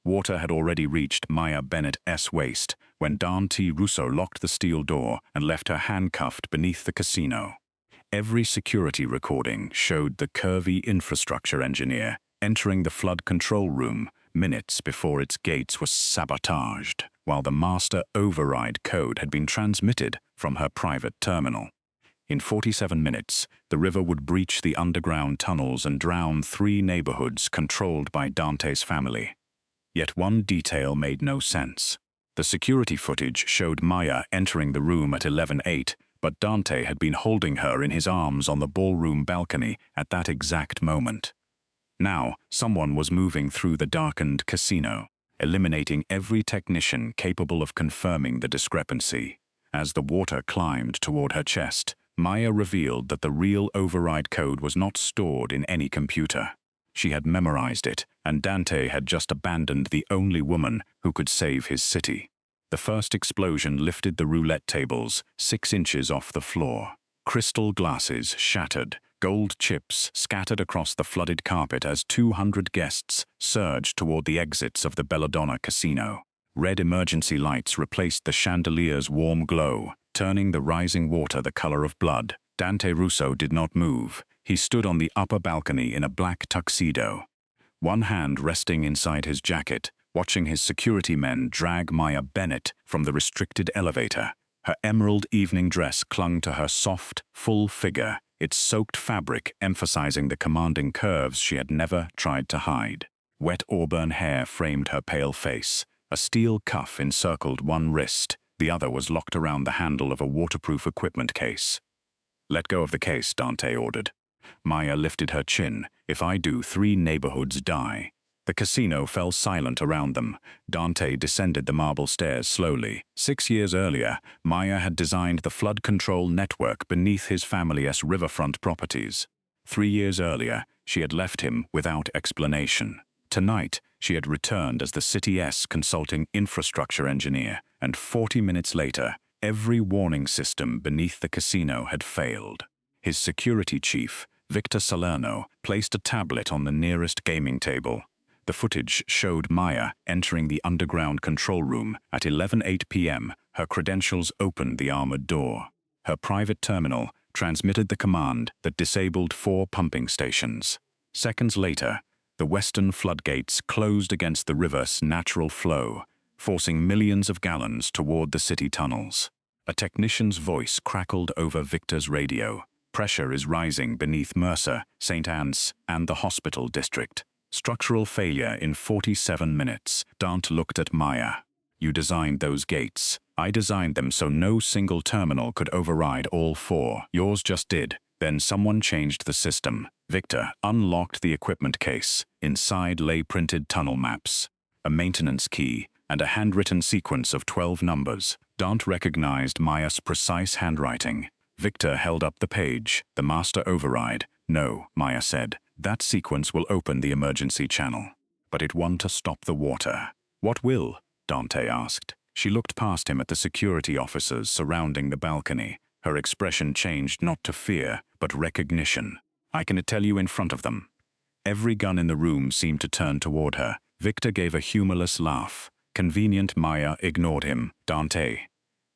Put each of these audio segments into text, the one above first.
Water had already reached Maya Bennett's waist when Dante Russo locked the steel door and left her handcuffed beneath the casino. Every security recording showed the curvy infrastructure engineer entering the flood control room minutes before its gates were sabotaged, while the master override code had been transmitted from her private terminal. In 47 minutes, the river would breach the underground tunnels and drown 3 neighborhoods controlled by Dante's family. Yet one detail made no sense. The security footage showed Maya entering the room at 11:08, but Dante had been holding her in his arms on the ballroom balcony at that exact moment. Now, someone was moving through the darkened casino, eliminating every technician capable of confirming the discrepancy. As the water climbed toward her chest, Maya revealed that the real override code was not stored in any computer. She had memorized it, and Dante had just abandoned the only woman who could save his city. The first explosion lifted the roulette tables 6 inches off the floor. Crystal glasses shattered, gold chips scattered across the flooded carpet as 200 guests surged toward the exits of the Belladonna casino. Red emergency lights replaced the chandelier's warm glow, turning the rising water the color of blood. Dante Russo did not move. He stood on the upper balcony in a black tuxedo, one hand resting inside his jacket, watching his security men drag Maya Bennett from the restricted elevator. Her emerald evening dress clung to her soft, full figure, its soaked fabric emphasizing the commanding curves she had never tried to hide. Wet auburn hair framed her pale face. A steel cuff encircled one wrist. The other was locked around the handle of a waterproof equipment case. "Let go of the case," Dante ordered. Maya lifted her chin. "If I do, 3 neighborhoods die." The casino fell silent around them. Dante descended the marble stairs slowly. 6 years earlier, Maya had designed the flood control network beneath his family's riverfront properties. 3 years earlier, she had left him without explanation. Tonight, she had returned as the city's consulting infrastructure engineer, and 40 minutes later, every warning system beneath the casino had failed. His security chief, Victor Salerno, placed a tablet on the nearest gaming table. The footage showed Maya entering the underground control room at 11:08 p.m. Her credentials opened the armored door. Her private terminal transmitted the command that disabled 4 pumping stations. Seconds later, the western floodgates closed against the river's natural flow, forcing millions of gallons toward the city tunnels. A technician's voice crackled over Victor's radio. "Pressure is rising beneath Mercer, St. Anne's, and the hospital district. Structural failure in 47 minutes. Dante looked at Maya. "You designed those gates. I designed them so no single terminal could override all 4. Yours just did. Then someone changed the system." Victor unlocked the equipment case. Inside lay printed tunnel maps, a maintenance key, and a handwritten sequence of 12 numbers. Dante recognized Maya's precise handwriting. Victor held up the page. "The master override." "No," Maya said. "That sequence will open the emergency channel. But it won't stop the water." "What will?" Dante asked. She looked past him at the security officers surrounding the balcony. Her expression changed not to fear, but recognition. "I can tell you in front of them." Every gun in the room seemed to turn toward her. Victor gave a humorless laugh. Convenient Maya ignored him. "Dante,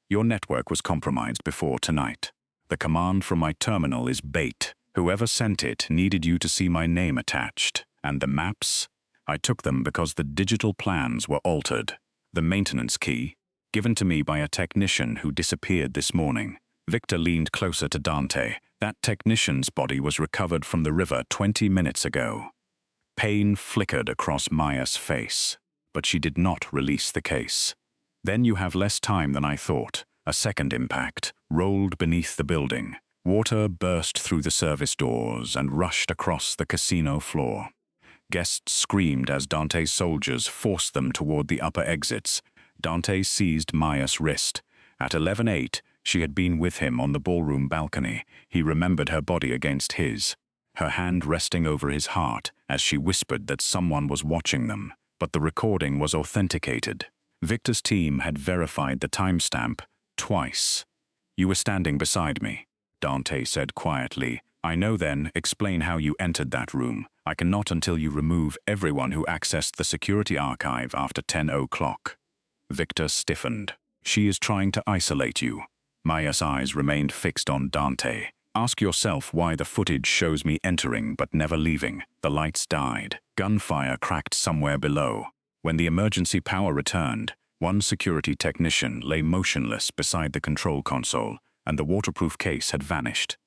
your network was compromised before tonight. The command from my terminal is bait. Whoever sent it needed you to see my name attached. And the maps? I took them because the digital plans were altered. The maintenance key, given to me by a technician who disappeared this morning." Victor leaned closer to Dante. "That technician's body was recovered from the river 20 minutes ago." Pain flickered across Maya's face, but she did not release the case. "Then you have less time than I thought." A second impact rolled beneath the building. Water burst through the service doors and rushed across the casino floor. Guests screamed as Dante's soldiers forced them toward the upper exits. Dante seized Maya's wrist. At 11:08, she had been with him on the ballroom balcony. He remembered her body against his, her hand resting over his heart as she whispered that someone was watching them. But the recording was authenticated. Victor's team had verified the timestamp twice. "You were standing beside me," Dante said quietly, I know then, explain how you entered that room. I cannot until you remove everyone who accessed the security archive after 10 o'clock. Victor stiffened. She is trying to isolate you. Maya's eyes remained fixed on Dante. Ask yourself why the footage shows me entering but never leaving. The lights died. Gunfire cracked somewhere below. When the emergency power returned, one security technician lay motionless beside the control console, and the waterproof case had vanished.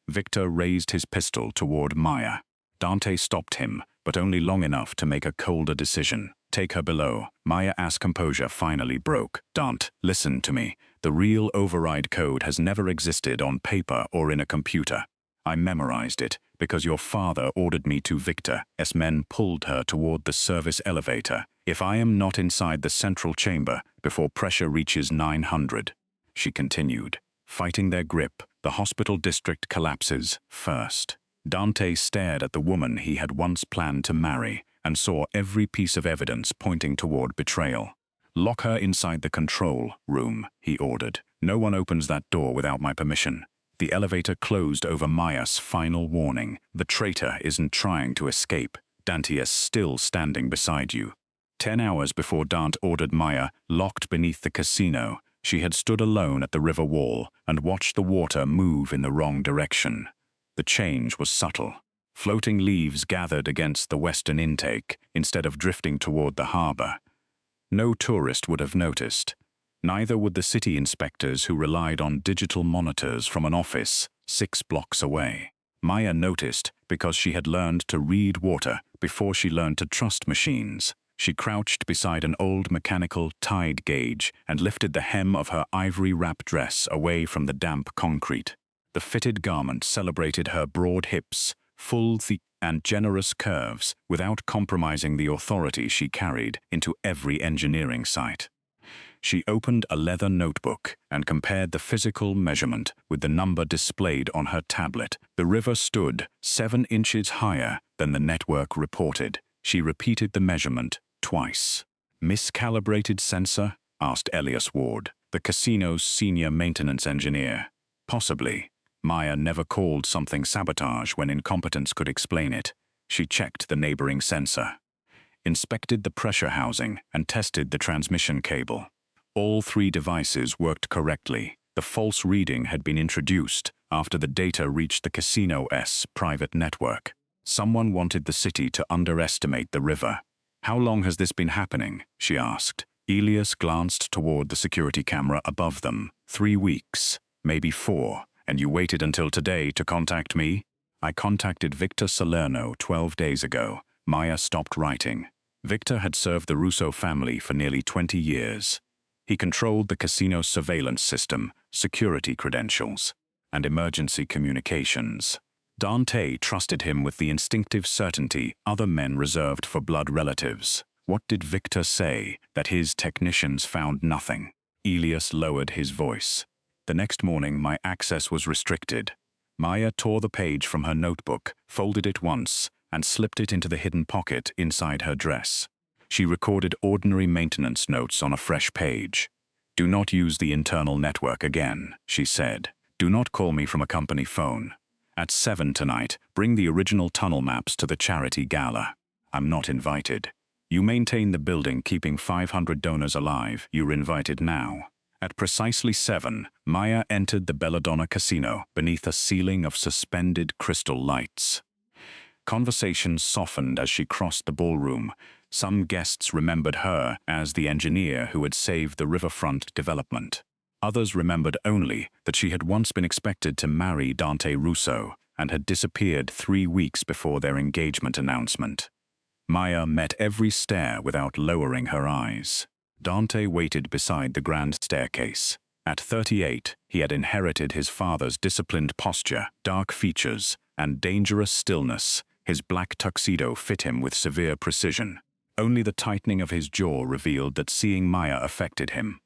Victor raised his pistol toward Maya. Dante stopped him, but only long enough to make a colder decision. Take her below. Maya's composure finally broke. Dante, listen to me. The real override code has never existed on paper or in a computer. I memorized it because your father ordered me to. Victor's men pulled her toward the service elevator. If I am not inside the central chamber before pressure reaches 900, she continued. Fighting their grip, the hospital district collapses first. Dante stared at the woman he had once planned to marry and saw every piece of evidence pointing toward betrayal. Lock her inside the control room, he ordered. No one opens that door without my permission. The elevator closed over Maya's final warning. The traitor isn't trying to escape. Dante is still standing beside you. 10 hours before Dante ordered Maya locked beneath the casino, she had stood alone at the river wall and watched the water move in the wrong direction. The change was subtle. Floating leaves gathered against the western intake instead of drifting toward the harbor. No tourist would have noticed. Neither would the city inspectors who relied on digital monitors from an office 6 blocks away. Maya noticed because she had learned to read water before she learned to trust machines. She crouched beside an old mechanical tide gauge and lifted the hem of her ivory-wrapped dress away from the damp concrete. The fitted garment celebrated her broad hips, full, thick, and generous curves without compromising the authority she carried into every engineering site. She opened a leather notebook and compared the physical measurement with the number displayed on her tablet. The river stood 7 inches higher than the network reported. She repeated the measurement twice. Miscalibrated sensor? Asked Elias Ward, the casino's senior maintenance engineer. Possibly. Maya never called something sabotage when incompetence could explain it. She checked the neighboring sensor, inspected the pressure housing, and tested the transmission cable. All 3 devices worked correctly. The false reading had been introduced after the data reached the casino's private network. Someone wanted the city to underestimate the river. How long has this been happening? She asked. Elias glanced toward the security camera above them. 3 weeks, maybe 4. And you waited until today to contact me? I contacted Victor Salerno 12 days ago. Maya stopped writing. Victor had served the Russo family for nearly 20 years. He controlled the casino's surveillance system, security credentials, and emergency communications. Dante trusted him with the instinctive certainty other men reserved for blood relatives. What did Victor say? That his technicians found nothing. Elias lowered his voice. The next morning, my access was restricted. Maya tore the page from her notebook, folded it once, and slipped it into the hidden pocket inside her dress. She recorded ordinary maintenance notes on a fresh page. Do not use the internal network again, she said. Do not call me from a company phone. At 7 tonight, bring the original tunnel maps to the charity gala. I'm not invited. You maintain the building keeping 500 donors alive. You're invited now. At precisely 7, Maya entered the Belladonna Casino beneath a ceiling of suspended crystal lights. Conversation softened as she crossed the ballroom. Some guests remembered her as the engineer who had saved the riverfront development. Others remembered only that she had once been expected to marry Dante Russo and had disappeared 3 weeks before their engagement announcement. Maya met every stare without lowering her eyes. Dante waited beside the grand staircase. At 38, he had inherited his father's disciplined posture, dark features, and dangerous stillness. His black tuxedo fit him with severe precision. Only the tightening of his jaw revealed that seeing Maya affected him.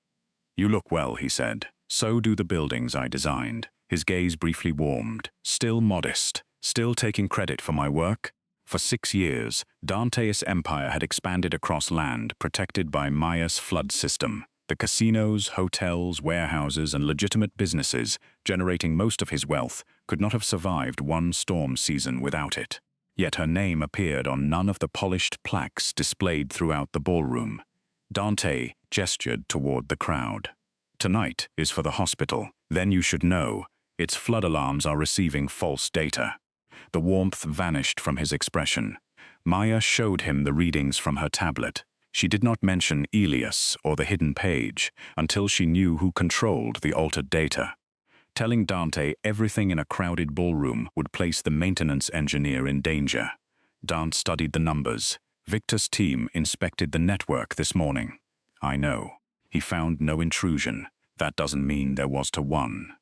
You look well, he said. So do the buildings I designed. His gaze briefly warmed. Still modest, still taking credit for my work? For 6 years, Dante's empire had expanded across land protected by Maya's flood system. The casinos, hotels, warehouses, and legitimate businesses, generating most of his wealth, could not have survived one storm season without it. Yet her name appeared on none of the polished plaques displayed throughout the ballroom. Dante gestured toward the crowd. Tonight is for the hospital. Then you should know. Its flood alarms are receiving false data. The warmth vanished from his expression. Maya showed him the readings from her tablet. She did not mention Elias or the hidden page until she knew who controlled the altered data. Telling Dante everything in a crowded ballroom would place the maintenance engineer in danger. Dante studied the numbers. Victor's team inspected the network this morning. I know. He found no intrusion. That doesn't mean there was to one.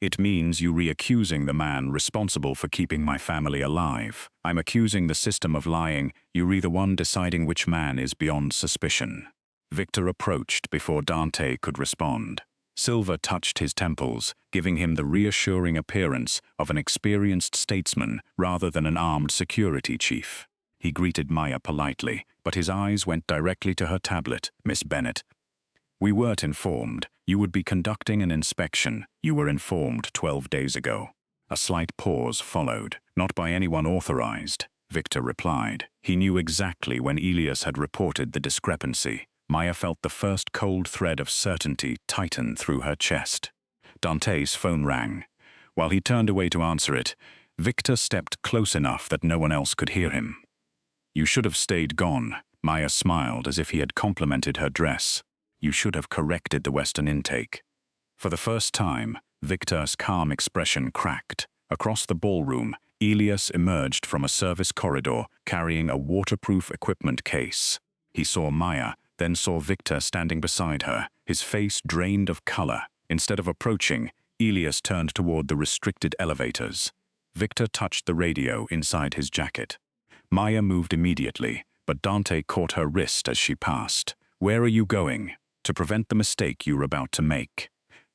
It means you reaccusing the man responsible for keeping my family alive. I'm accusing the system of lying. You're the one deciding which man is beyond suspicion. Victor approached before Dante could respond. Silver touched his temples, giving him the reassuring appearance of an experienced statesman rather than an armed security chief. He greeted Maya politely, but his eyes went directly to her tablet. Miss Bennett, we weren't informed. You would be conducting an inspection. You were informed 12 days ago. A slight pause followed. Not by anyone authorized, Victor replied. He knew exactly when Elias had reported the discrepancy. Maya felt the first cold thread of certainty tighten through her chest. Dante's phone rang. While he turned away to answer it, Victor stepped close enough that no one else could hear him. You should have stayed gone. Maya smiled as if he had complimented her dress. You should have corrected the Western intake. For the first time, Victor's calm expression cracked. Across the ballroom, Elias emerged from a service corridor carrying a waterproof equipment case. He saw Maya, then saw Victor standing beside her, his face drained of color. Instead of approaching, Elias turned toward the restricted elevators. Victor touched the radio inside his jacket. Maya moved immediately, but Dante caught her wrist as she passed. Where are you going? To prevent the mistake you were about to make.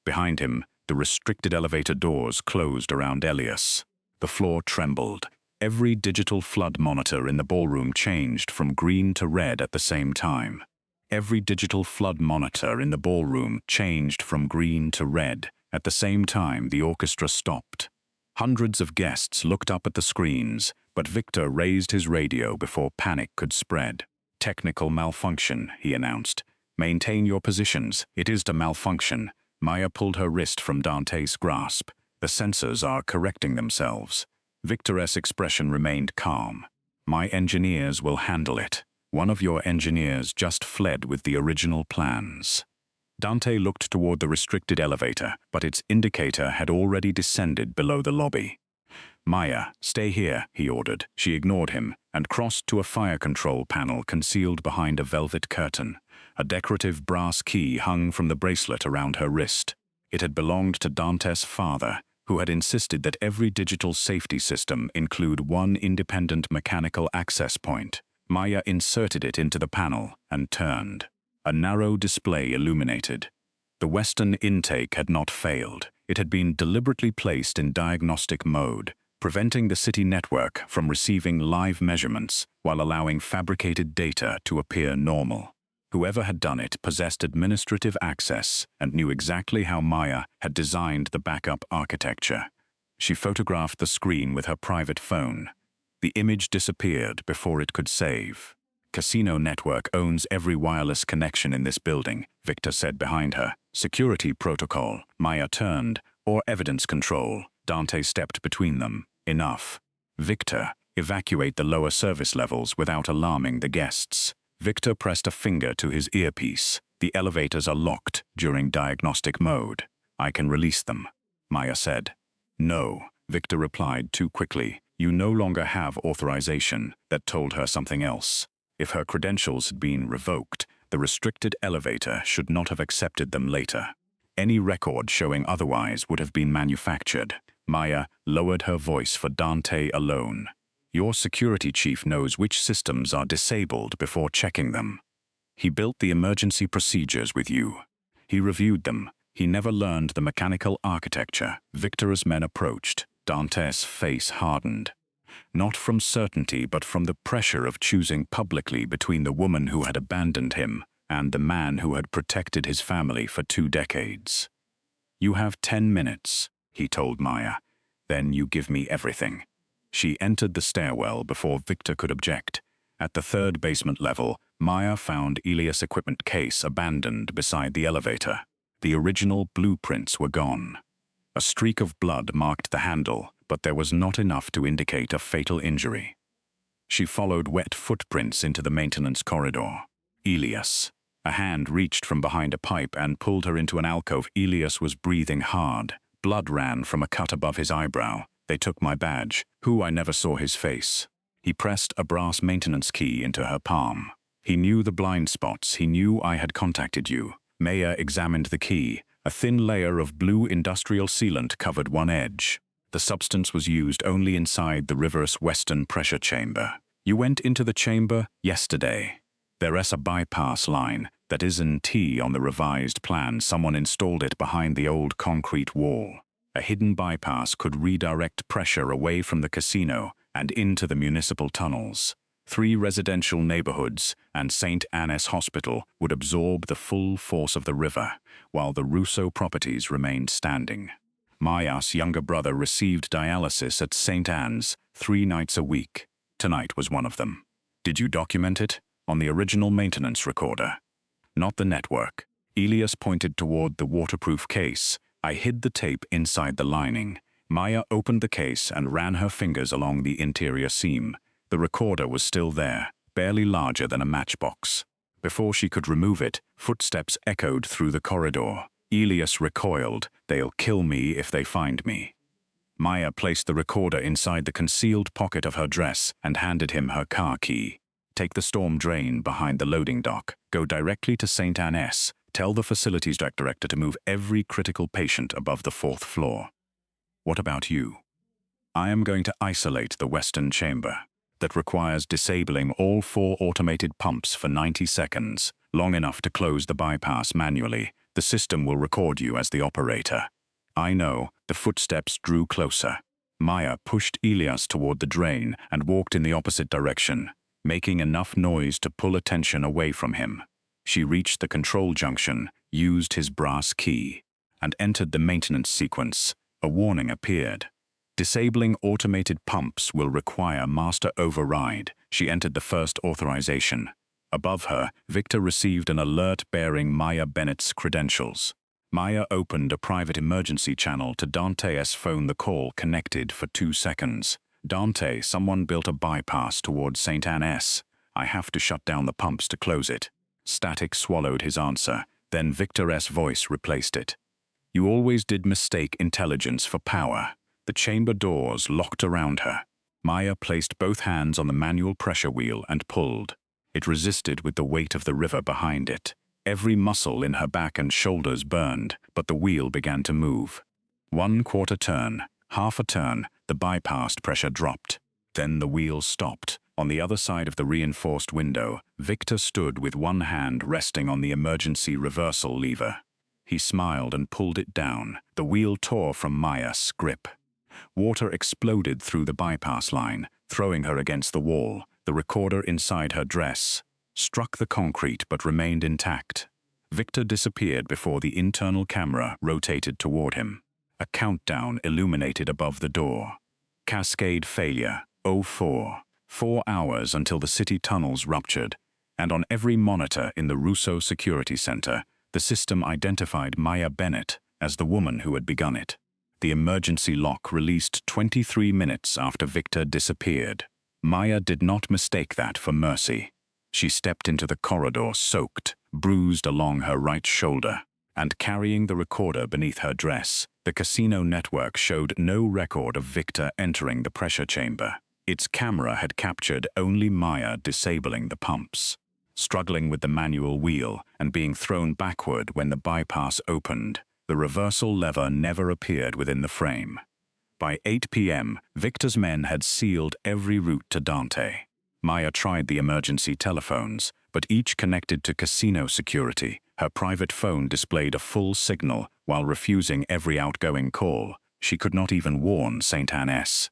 Behind him, the restricted elevator doors closed around Elias. The floor trembled. Every digital flood monitor in the ballroom changed from green to red at the same time. Every digital flood monitor in the ballroom changed from green to red. At the same time, the orchestra stopped. Hundreds of guests looked up at the screens, but Victor raised his radio before panic could spread. Technical malfunction, he announced. Maintain your positions. It is to malfunction. Maya pulled her wrist from Dante's grasp. The sensors are correcting themselves. Victor's expression remained calm. My engineers will handle it. One of your engineers just fled with the original plans. Dante looked toward the restricted elevator, but its indicator had already descended below the lobby. Maya, stay here, he ordered. She ignored him and crossed to a fire control panel concealed behind a velvet curtain. A decorative brass key hung from the bracelet around her wrist. It had belonged to Dante's father, who had insisted that every digital safety system include one independent mechanical access point. Maya inserted it into the panel and turned. A narrow display illuminated. The Western intake had not failed. It had been deliberately placed in diagnostic mode, preventing the city network from receiving live measurements while allowing fabricated data to appear normal. Whoever had done it possessed administrative access and knew exactly how Maya had designed the backup architecture. She photographed the screen with her private phone. The image disappeared before it could save. Casino Network owns every wireless connection in this building, Victor said behind her. Security protocol, Maya turned, or evidence control. Dante stepped between them. Enough. Victor, evacuate the lower service levels without alarming the guests. Victor pressed a finger to his earpiece. The elevators are locked during diagnostic mode. I can release them, Maya said. No, Victor replied too quickly. You no longer have authorization. That told her something else. If her credentials had been revoked, the restricted elevator should not have accepted them later. Any record showing otherwise would have been manufactured. Maya lowered her voice for Dante alone. Your security chief knows which systems are disabled before checking them. He built the emergency procedures with you. He reviewed them. He never learned the mechanical architecture. Victor's men approached. Dante's face hardened. Not from certainty, but from the pressure of choosing publicly between the woman who had abandoned him and the man who had protected his family for 2 decades. You have 10 minutes, he told Maya. Then you give me everything. She entered the stairwell before Victor could object. At the third basement level, Maya found Elias' equipment case abandoned beside the elevator. The original blueprints were gone. A streak of blood marked the handle, but there was not enough to indicate a fatal injury. She followed wet footprints into the maintenance corridor. Elias. A hand reached from behind a pipe and pulled her into an alcove. Elias was breathing hard. Blood ran from a cut above his eyebrow. They took my badge. I never saw his face. He pressed a brass maintenance key into her palm. He knew the blind spots. He knew I had contacted you. Maya examined the key. A thin layer of blue industrial sealant covered one edge. The substance was used only inside the reverse western pressure chamber. You went into the chamber yesterday. There is a bypass line that isn't T on the revised plan. Someone installed it behind the old concrete wall. A hidden bypass could redirect pressure away from the casino and into the municipal tunnels. 3 residential neighborhoods and St. Anne's Hospital would absorb the full force of the river, while the Russo properties remained standing. Maya's younger brother received dialysis at St. Anne's 3 nights a week. Tonight was one of them. Did you document it? On the original maintenance recorder. Not the network. Elias pointed toward the waterproof case. I hid the tape inside the lining. Maya opened the case and ran her fingers along the interior seam. The recorder was still there, barely larger than a matchbox. Before she could remove it, footsteps echoed through the corridor. Elias recoiled. They'll kill me if they find me. Maya placed the recorder inside the concealed pocket of her dress and handed him her car key. Take the storm drain behind the loading dock. Go directly to St. Anne's. Tell the facilities director to move every critical patient above the 4th floor. What about you? I am going to isolate the western chamber. That requires disabling all 4 automated pumps for 90 seconds, long enough to close the bypass manually. The system will record you as the operator. I know. The footsteps drew closer. Maya pushed Elias toward the drain and walked in the opposite direction, making enough noise to pull attention away from him. She reached the control junction, used his brass key, and entered the maintenance sequence. A warning appeared. Disabling automated pumps will require master override. She entered the first authorization. Above her, Victor received an alert bearing Maya Bennett's credentials. Maya opened a private emergency channel to Dante's phone. The call connected for 2 seconds. Dante, someone built a bypass towards St. Anne's. I have to shut down the pumps to close it. Static swallowed his answer. Then Victor's voice replaced it. You always did mistake intelligence for power. The chamber doors locked around her. Maya placed both hands on the manual pressure wheel and pulled. It resisted with the weight of the river behind it. Every muscle in her back and shoulders burned, but the wheel began to move. 1/4 turn, half a turn, the bypassed pressure dropped. Then the wheel stopped. On the other side of the reinforced window, Victor stood with one hand resting on the emergency reversal lever. He smiled and pulled it down. The wheel tore from Maya's grip. Water exploded through the bypass line, throwing her against the wall. The recorder inside her dress struck the concrete but remained intact. Victor disappeared before the internal camera rotated toward him. A countdown illuminated above the door. Cascade failure, 04. 4 hours until the city tunnels ruptured, and on every monitor in the Russo Security Center, the system identified Maya Bennett as the woman who had begun it. The emergency lock released 23 minutes after Victor disappeared. Maya did not mistake that for mercy. She stepped into the corridor soaked, bruised along her right shoulder, and carrying the recorder beneath her dress. The casino network showed no record of Victor entering the pressure chamber. Its camera had captured only Maya disabling the pumps, struggling with the manual wheel and being thrown backward when the bypass opened. The reversal lever never appeared within the frame. By 8 p.m., Victor's men had sealed every route to Dante. Maya tried the emergency telephones, but each connected to casino security. Her private phone displayed a full signal while refusing every outgoing call. She could not even warn St. Anne's.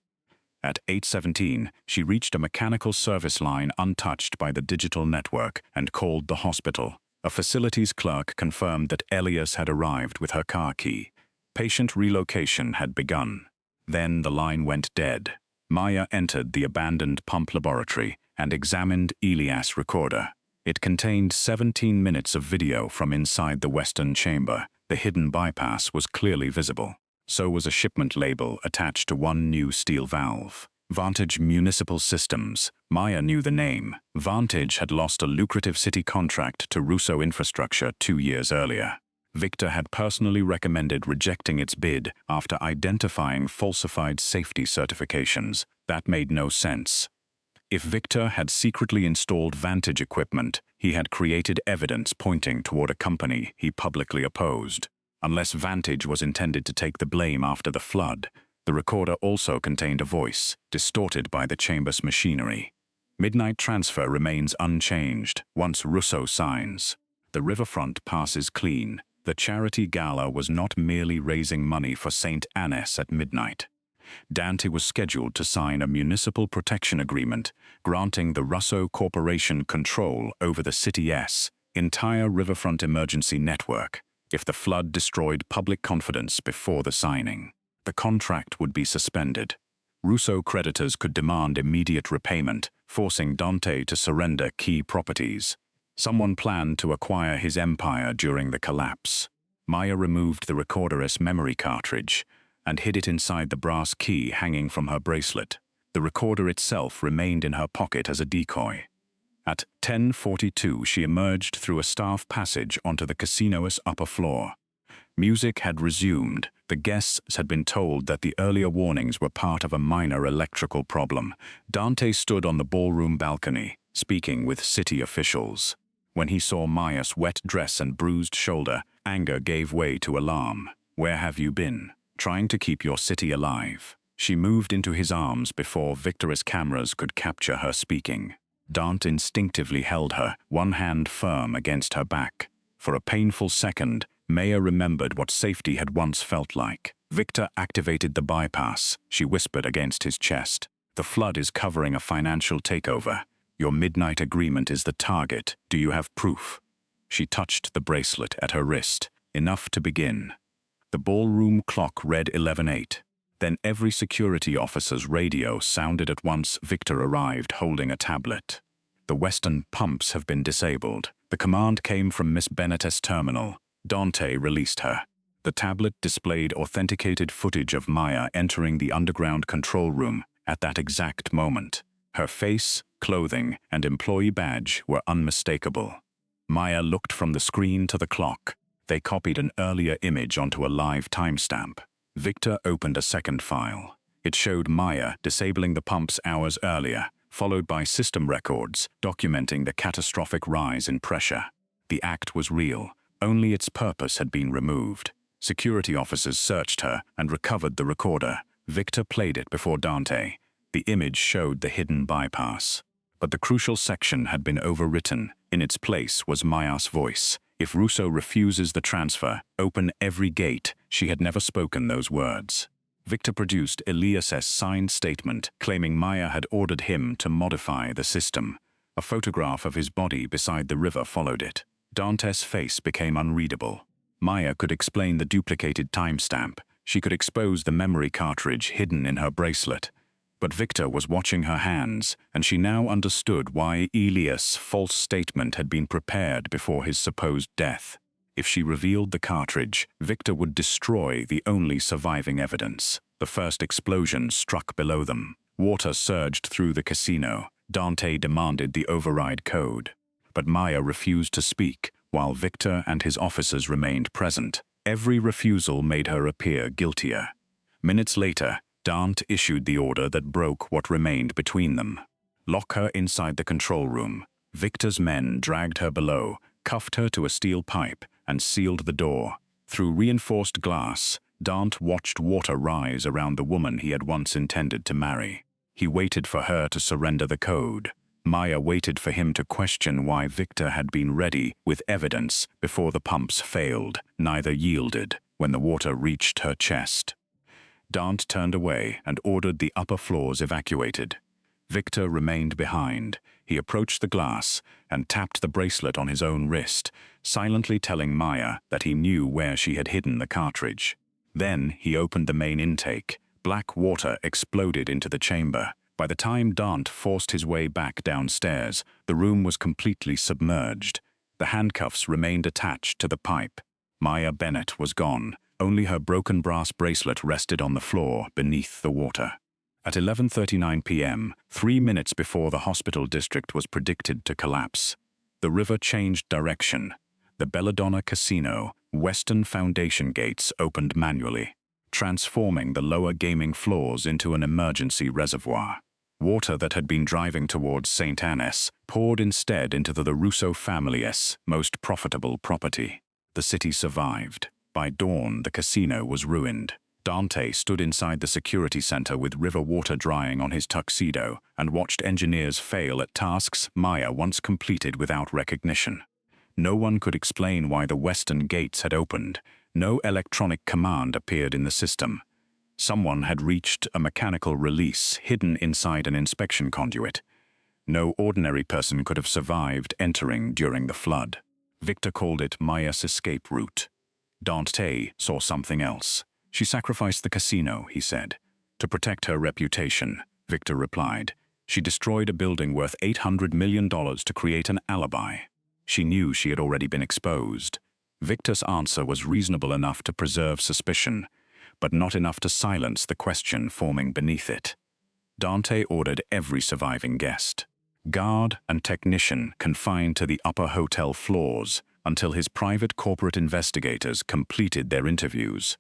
At 8:17, she reached a mechanical service line untouched by the digital network and called the hospital. A facilities clerk confirmed that Elias had arrived with her car key. Patient relocation had begun. Then the line went dead. Maya entered the abandoned pump laboratory and examined Elias' recorder. It contained 17 minutes of video from inside the western chamber. The hidden bypass was clearly visible. So was a shipment label attached to one new steel valve. Vantage Municipal Systems. Maya knew the name. Vantage had lost a lucrative city contract to Russo Infrastructure 2 years earlier. Victor had personally recommended rejecting its bid after identifying falsified safety certifications. That made no sense. If Victor had secretly installed Vantage equipment, he had created evidence pointing toward a company he publicly opposed. Unless Vantage was intended to take the blame after the flood, the recorder also contained a voice, distorted by the chamber's machinery. Midnight transfer remains unchanged once Russo signs. The riverfront passes clean. The charity gala was not merely raising money for St. Annes at midnight. Dante was scheduled to sign a municipal protection agreement granting the Russo Corporation control over the city's entire riverfront emergency network if the flood destroyed public confidence before the signing. The contract would be suspended. Russo creditors could demand immediate repayment, forcing Dante to surrender key properties. Someone planned to acquire his empire during the collapse. Maya removed the recorder's memory cartridge and hid it inside the brass key hanging from her bracelet. The recorder itself remained in her pocket as a decoy. At 10:42, she emerged through a staff passage onto the casino's upper floor. Music had resumed. The guests had been told that the earlier warnings were part of a minor electrical problem. Dante stood on the ballroom balcony, speaking with city officials. When he saw Maya's wet dress and bruised shoulder, anger gave way to alarm. "Where have you been? Trying to keep your city alive." She moved into his arms before Victor's cameras could capture her speaking. Dante instinctively held her, one hand firm against her back. For a painful second, Maya remembered what safety had once felt like. Victor activated the bypass, she whispered against his chest. "The flood is covering a financial takeover. Your midnight agreement is the target. Do you have proof?" She touched the bracelet at her wrist. Enough to begin. The ballroom clock read 11:08. Then every security officer's radio sounded at once. Victor arrived holding a tablet. "The western pumps have been disabled." The command came from Miss Bennett's terminal. Dante released her. The tablet displayed authenticated footage of Maya entering the underground control room at that exact moment. Her face, clothing, and employee badge were unmistakable. Maya looked from the screen to the clock. They copied an earlier image onto a live timestamp. Victor opened a second file. It showed Maya disabling the pumps hours earlier, followed by system records documenting the catastrophic rise in pressure. The act was real. Only its purpose had been removed. Security officers searched her and recovered the recorder. Victor played it before Dante. The image showed the hidden bypass. But the crucial section had been overwritten. In its place was Maya's voice. "If Russo refuses the transfer, open every gate." She had never spoken those words. Victor produced Elias's signed statement, claiming Maya had ordered him to modify the system. A photograph of his body beside the river followed it. Dante's face became unreadable. Maya could explain the duplicated timestamp. She could expose the memory cartridge hidden in her bracelet. But Victor was watching her hands, and she now understood why Elias' false statement had been prepared before his supposed death. If she revealed the cartridge, Victor would destroy the only surviving evidence. The first explosion struck below them. Water surged through the casino. Dante demanded the override code. But Maya refused to speak, while Victor and his officers remained present. Every refusal made her appear guiltier. Minutes later, Dante issued the order that broke what remained between them. "Lock her inside the control room." Victor's men dragged her below, cuffed her to a steel pipe, and sealed the door. Through reinforced glass, Dante watched water rise around the woman he had once intended to marry. He waited for her to surrender the code. Maya waited for him to question why Victor had been ready with evidence before the pumps failed. Neither yielded when the water reached her chest. Dante turned away and ordered the upper floors evacuated. Victor remained behind. He approached the glass and tapped the bracelet on his own wrist, silently telling Maya that he knew where she had hidden the cartridge. Then he opened the main intake, Black water exploded into the chamber. By the time Dante forced his way back downstairs, the room was completely submerged. The handcuffs remained attached to the pipe. Maya Bennett was gone. Only her broken brass bracelet rested on the floor beneath the water. At 11:39 p.m., 3 minutes before the hospital district was predicted to collapse, the river changed direction. The Belladonna Casino Western Foundation gates opened manually, transforming the lower gaming floors into an emergency reservoir. Water that had been driving towards St. Annes poured instead into the Russo family's most profitable property. The city survived. By dawn, the casino was ruined. Dante stood inside the security center with river water drying on his tuxedo and watched engineers fail at tasks Maya once completed without recognition. No one could explain why the western gates had opened. No electronic command appeared in the system. Someone had reached a mechanical release hidden inside an inspection conduit. No ordinary person could have survived entering during the flood. Victor called it Maya's escape route. Dante saw something else. She sacrificed the casino, he said. To protect her reputation, Victor replied. She destroyed a building worth $800 million to create an alibi. She knew she had already been exposed. Victor's answer was reasonable enough to preserve suspicion, but not enough to silence the question forming beneath it. Dante ordered every surviving guest, guard and technician, confined to the upper hotel floors until his private corporate investigators completed their interviews.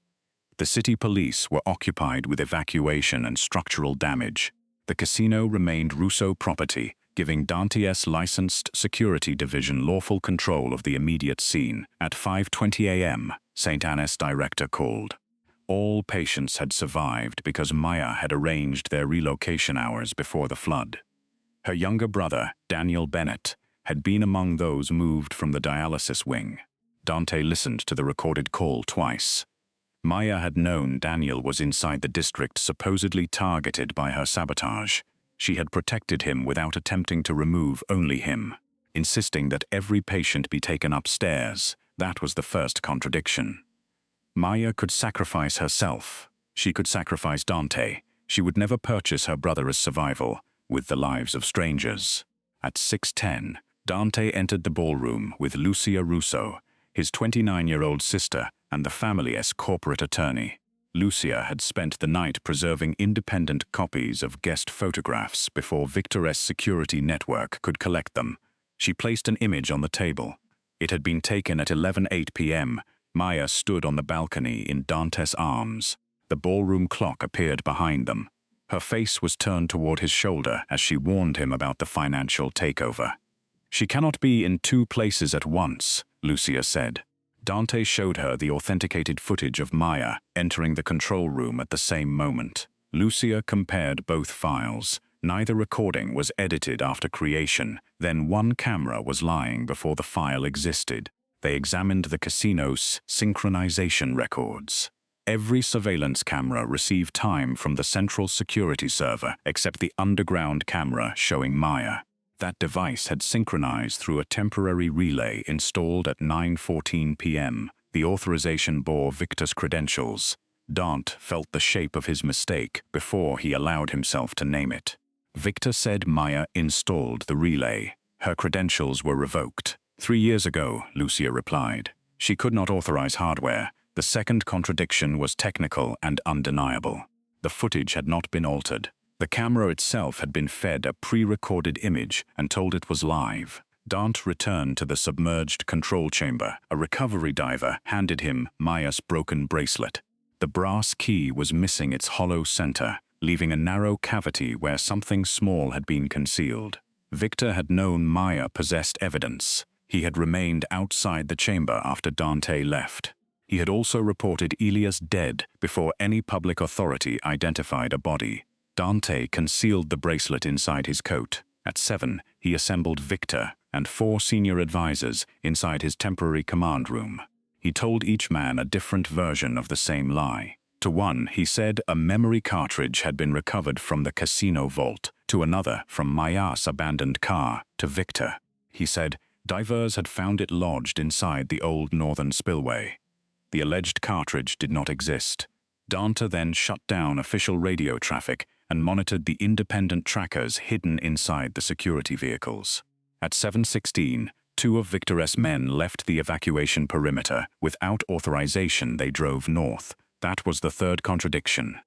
The city police were occupied with evacuation and structural damage. The casino remained Russo property, giving Dante's licensed security division lawful control of the immediate scene. At 5:20 a.m., St. Annes director called. All patients had survived because Maya had arranged their relocation hours before the flood. Her younger brother, Daniel Bennett, had been among those moved from the dialysis wing. Dante listened to the recorded call twice. Maya had known Daniel was inside the district supposedly targeted by her sabotage. She had protected him without attempting to remove only him, insisting that every patient be taken upstairs. That was the first contradiction. Maya could sacrifice herself. She could sacrifice Dante. She would never purchase her brother's survival with the lives of strangers. At 6:10, Dante entered the ballroom with Lucia Russo, his 29-year-old sister, and the family's corporate attorney. Lucia had spent the night preserving independent copies of guest photographs before Victor's security network could collect them. She placed an image on the table. It had been taken at 11:08 p.m. Maya stood on the balcony in Dante's arms. The ballroom clock appeared behind them. Her face was turned toward his shoulder as she warned him about the financial takeover. "She cannot be in two places at once," Lucia said. Dante showed her the authenticated footage of Maya entering the control room at the same moment. Lucia compared both files. Neither recording was edited after creation. Then one camera was lying before the file existed. They examined the casino's synchronization records. Every surveillance camera received time from the central security server except the underground camera showing Maya. That device had synchronized through a temporary relay installed at 9:14 p.m. The authorization bore Victor's credentials. Dante felt the shape of his mistake before he allowed himself to name it. Victor said Maya installed the relay. Her credentials were revoked. 3 years ago, Lucia replied. She could not authorize hardware. The second contradiction was technical and undeniable. The footage had not been altered. The camera itself had been fed a pre-recorded image and told it was live. Dante returned to the submerged control chamber. A recovery diver handed him Maya's broken bracelet. The brass key was missing its hollow center, leaving a narrow cavity where something small had been concealed. Victor had known Maya possessed evidence. He had remained outside the chamber after Dante left. He had also reported Elias dead before any public authority identified a body. Dante concealed the bracelet inside his coat. At 7, he assembled Victor and 4 senior advisors inside his temporary command room. He told each man a different version of the same lie. To one, he said a memory cartridge had been recovered from the casino vault. To another, from Maya's abandoned car. To Victor, he said divers had found it lodged inside the old northern spillway. The alleged cartridge did not exist. Dante then shut down official radio traffic and monitored the independent trackers hidden inside the security vehicles. At 7:16, two of Victor's men left the evacuation perimeter. Without authorization, they drove north. That was the third contradiction.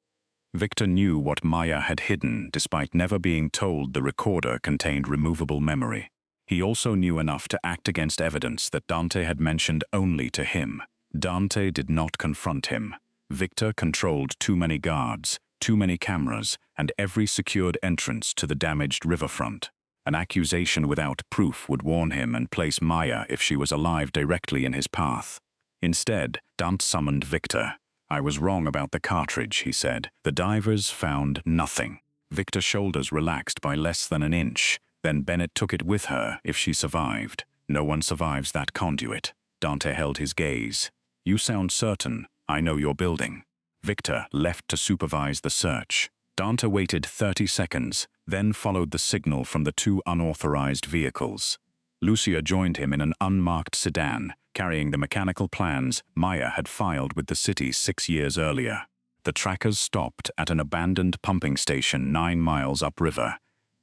Victor knew what Maya had hidden, despite never being told the recorder contained removable memory. He also knew enough to act against evidence that Dante had mentioned only to him. Dante did not confront him. Victor controlled too many guards, too many cameras, and every secured entrance to the damaged riverfront. An accusation without proof would warn him and place Maya, if she was alive, directly in his path. Instead, Dante summoned Victor. "I was wrong about the cartridge," he said. "The divers found nothing." Victor's shoulders relaxed by less than an inch. Then Bennett took it with her if she survived. "No one survives that conduit." Dante held his gaze. "You sound certain. I know your building." Victor left to supervise the search. Dante waited 30 seconds, then followed the signal from the two unauthorized vehicles. Lucia joined him in an unmarked sedan, carrying the mechanical plans Maya had filed with the city 6 years earlier. The trackers stopped at an abandoned pumping station 9 miles upriver.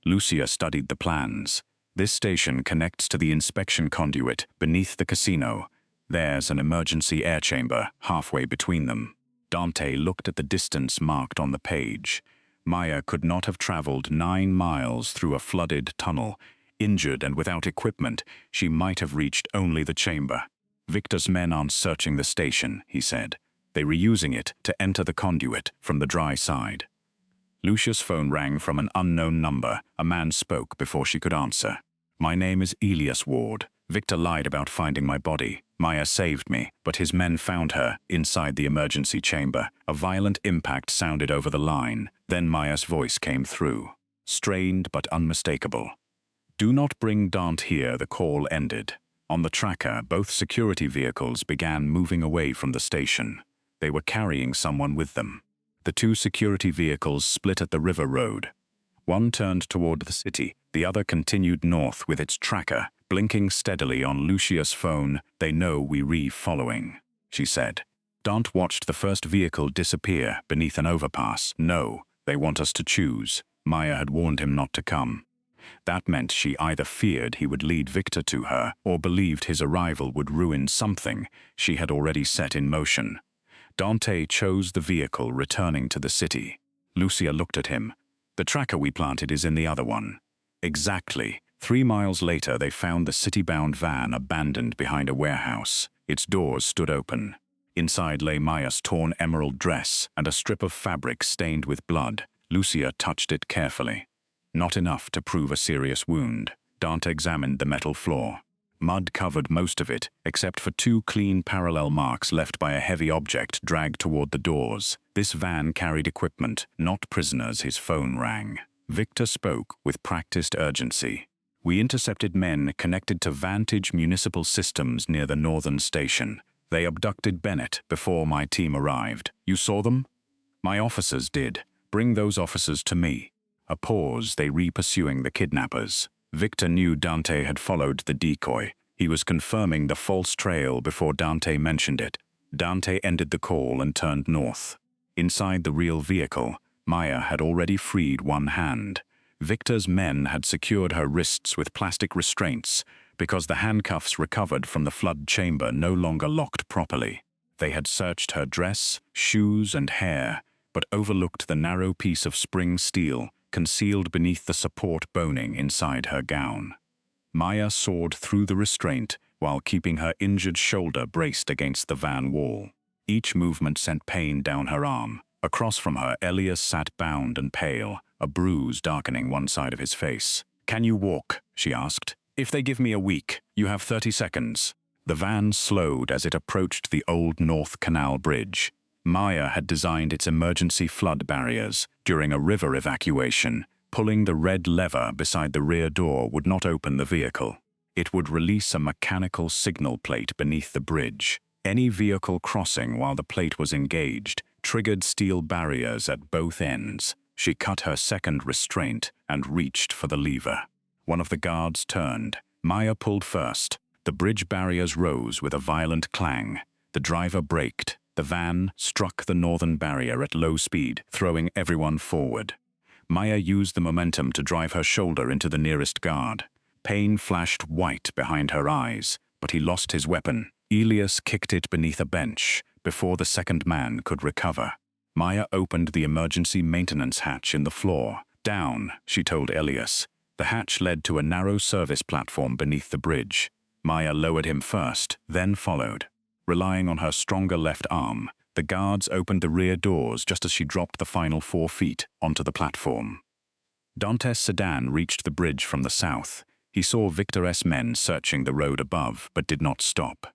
Lucia studied the plans. "This station connects to the inspection conduit beneath the casino. There's an emergency air chamber halfway between them." Dante looked at the distance marked on the page. Maya could not have traveled 9 miles through a flooded tunnel. Injured and without equipment, she might have reached only the chamber. "Victor's men aren't searching the station," he said. "They were using it to enter the conduit from the dry side." Lucia's phone rang from an unknown number. A man spoke before she could answer. "My name is Elias Ward. Victor lied about finding my body. Maya saved me, but his men found her inside the emergency chamber." A violent impact sounded over the line. Then Maya's voice came through, strained but unmistakable. "Do not bring Dante here," the call ended. On the tracker, both security vehicles began moving away from the station. They were carrying someone with them. The two security vehicles split at the river road. One turned toward the city, the other continued north with its tracker, blinking steadily on Lucia's phone. "They know we're following," she said. Dante watched the first vehicle disappear beneath an overpass. "No, they want us to choose." Maya had warned him not to come. That meant she either feared he would lead Victor to her or believed his arrival would ruin something she had already set in motion. Dante chose the vehicle returning to the city. Lucia looked at him. "The tracker we planted is in the other one." Exactly. 3 miles later, they found the city-bound van abandoned behind a warehouse. Its doors stood open. Inside lay Maya's torn emerald dress and a strip of fabric stained with blood. Lucia touched it carefully. Not enough to prove a serious wound. Dante examined the metal floor. Mud covered most of it, except for 2 clean parallel marks left by a heavy object dragged toward the doors. This van carried equipment, not prisoners. His phone rang. Victor spoke with practiced urgency. "We intercepted men connected to Vantage Municipal Systems near the northern station. They abducted Bennett before my team arrived. You saw them?" "My officers did. Bring those officers to me." A pause. They re-pursuing the kidnappers. Victor knew Dante had followed the decoy. He was confirming the false trail before Dante mentioned it. Dante ended the call and turned north. Inside the real vehicle, Maya had already freed one hand. Victor's men had secured her wrists with plastic restraints because the handcuffs recovered from the flood chamber no longer locked properly. They had searched her dress, shoes, and hair, but overlooked the narrow piece of spring steel concealed beneath the support boning inside her gown. Maya soared through the restraint while keeping her injured shoulder braced against the van wall. Each movement sent pain down her arm. Across from her, Elias sat bound and pale, a bruise darkening one side of his face. "Can you walk?" she asked. "If they give me a week, you have 30 seconds. The van slowed as it approached the old North Canal Bridge. Maya had designed its emergency flood barriers. During a river evacuation, pulling the red lever beside the rear door would not open the vehicle. It would release a mechanical signal plate beneath the bridge. Any vehicle crossing while the plate was engaged triggered steel barriers at both ends. She cut her second restraint and reached for the lever. One of the guards turned. Maya pulled first. The bridge barriers rose with a violent clang. The driver braked. The van struck the northern barrier at low speed, throwing everyone forward. Maya used the momentum to drive her shoulder into the nearest guard. Pain flashed white behind her eyes, but he lost his weapon. Elias kicked it beneath a bench before the second man could recover. Maya opened the emergency maintenance hatch in the floor. Down, she told Elias. The hatch led to a narrow service platform beneath the bridge. Maya lowered him first, then followed. Relying on her stronger left arm, the guards opened the rear doors just as she dropped the final 4 feet onto the platform. Dante's sedan reached the bridge from the south. He saw Victor's men searching the road above, but did not stop.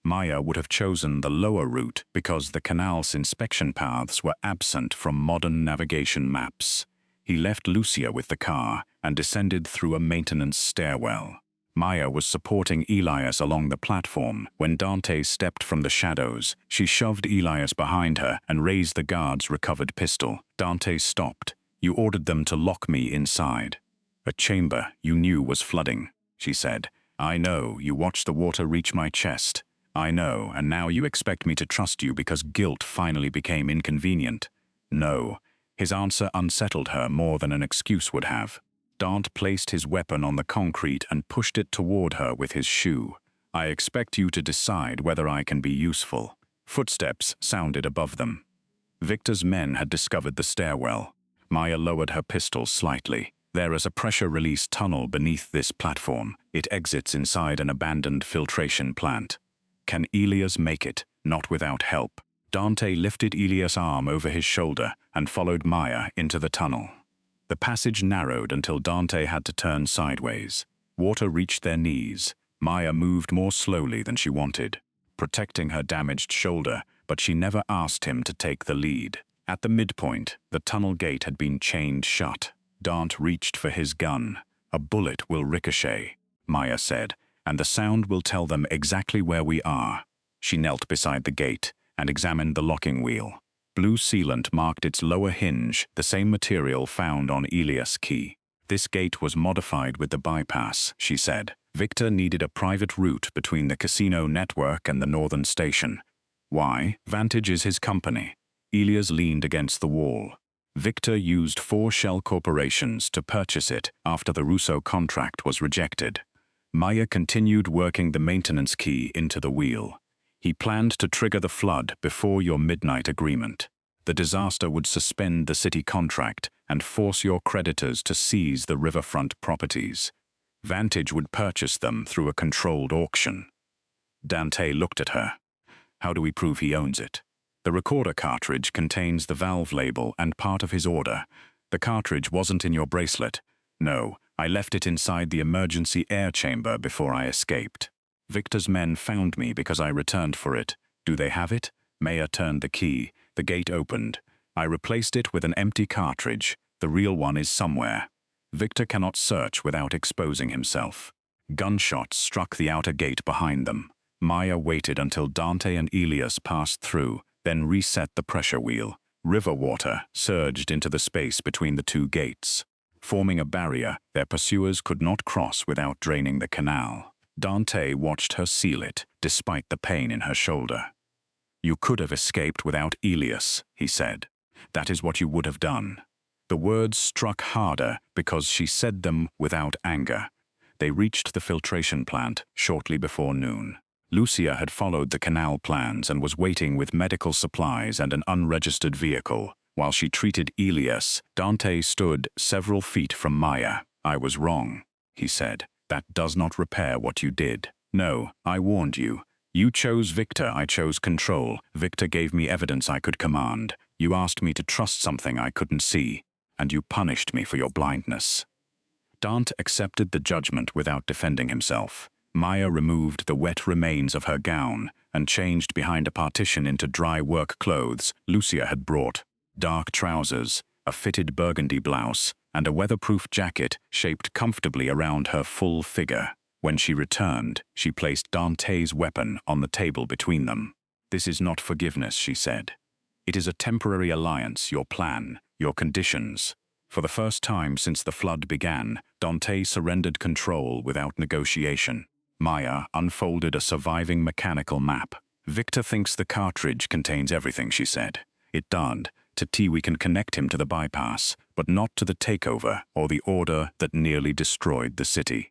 Maya would have chosen the lower route because the canal's inspection paths were absent from modern navigation maps. He left Lucia with the car and descended through a maintenance stairwell. Maya was supporting Elias along the platform when Dante stepped from the shadows. She shoved Elias behind her and raised the guard's recovered pistol. Dante stopped. "You ordered them to lock me inside." "A chamber you knew was flooding," she said. "I know, you watched the water reach my chest. I know, and now you expect me to trust you because guilt finally became inconvenient." "No." His answer unsettled her more than an excuse would have. Dante placed his weapon on the concrete and pushed it toward her with his shoe. "I expect you to decide whether I can be useful." Footsteps sounded above them. Victor's men had discovered the stairwell. Maya lowered her pistol slightly. "There is a pressure-release tunnel beneath this platform. It exits inside an abandoned filtration plant. Can Elias make it? Not without help." Dante lifted Elias' arm over his shoulder and followed Maya into the tunnel. The passage narrowed until Dante had to turn sideways. Water reached their knees. Maya moved more slowly than she wanted, protecting her damaged shoulder, but she never asked him to take the lead. At the midpoint, the tunnel gate had been chained shut. Dante reached for his gun. "A bullet will ricochet," Maya said, "and the sound will tell them exactly where we are." She knelt beside the gate and examined the locking wheel. Blue sealant marked its lower hinge, the same material found on Elias' key. "This gate was modified with the bypass," she said. "Victor needed a private route between the casino network and the northern station." "Why?" "Vantage is his company." Elias leaned against the wall. "Victor used 4 shell corporations to purchase it after the Russo contract was rejected." Maya continued working the maintenance key into the wheel. "He planned to trigger the flood before your midnight agreement. The disaster would suspend the city contract and force your creditors to seize the riverfront properties. Vantage would purchase them through a controlled auction." Dante looked at her. "How do we prove he owns it?" "The recorder cartridge contains the valve label and part of his order. The cartridge wasn't in your bracelet." "No, I left it inside the emergency air chamber before I escaped. Victor's men found me because I returned for it. Do they have it?" Maya turned the key. The gate opened. "I replaced it with an empty cartridge. The real one is somewhere. Victor cannot search without exposing himself." Gunshots struck the outer gate behind them. Maya waited until Dante and Elias passed through, then reset the pressure wheel. River water surged into the space between the 2 gates. Forming a barrier, their pursuers could not cross without draining the canal. Dante watched her seal it, despite the pain in her shoulder. "You could have escaped without Elias," he said. "That is what you would have done." The words struck harder because she said them without anger. They reached the filtration plant shortly before noon. Lucia had followed the canal plans and was waiting with medical supplies and an unregistered vehicle. While she treated Elias, Dante stood several feet from Maya. "I was wrong," he said. "That does not repair what you did. No, I warned you. You chose Victor, I chose control. Victor gave me evidence I could command. You asked me to trust something I couldn't see, and you punished me for your blindness." Dante accepted the judgment without defending himself. Maya removed the wet remains of her gown and changed behind a partition into dry work clothes Lucia had brought. Dark trousers, a fitted burgundy blouse, and a weatherproof jacket shaped comfortably around her full figure. When she returned, she placed Dante's weapon on the table between them. "This is not forgiveness," she said. "It is a temporary alliance, your plan, your conditions." For the first time since the flood began, Dante surrendered control without negotiation. Maya unfolded a surviving mechanical map. Victor thinks the cartridge contains everything, she said. It doesn't. To T we can connect him to the bypass, but not to the takeover or the order that nearly destroyed the city.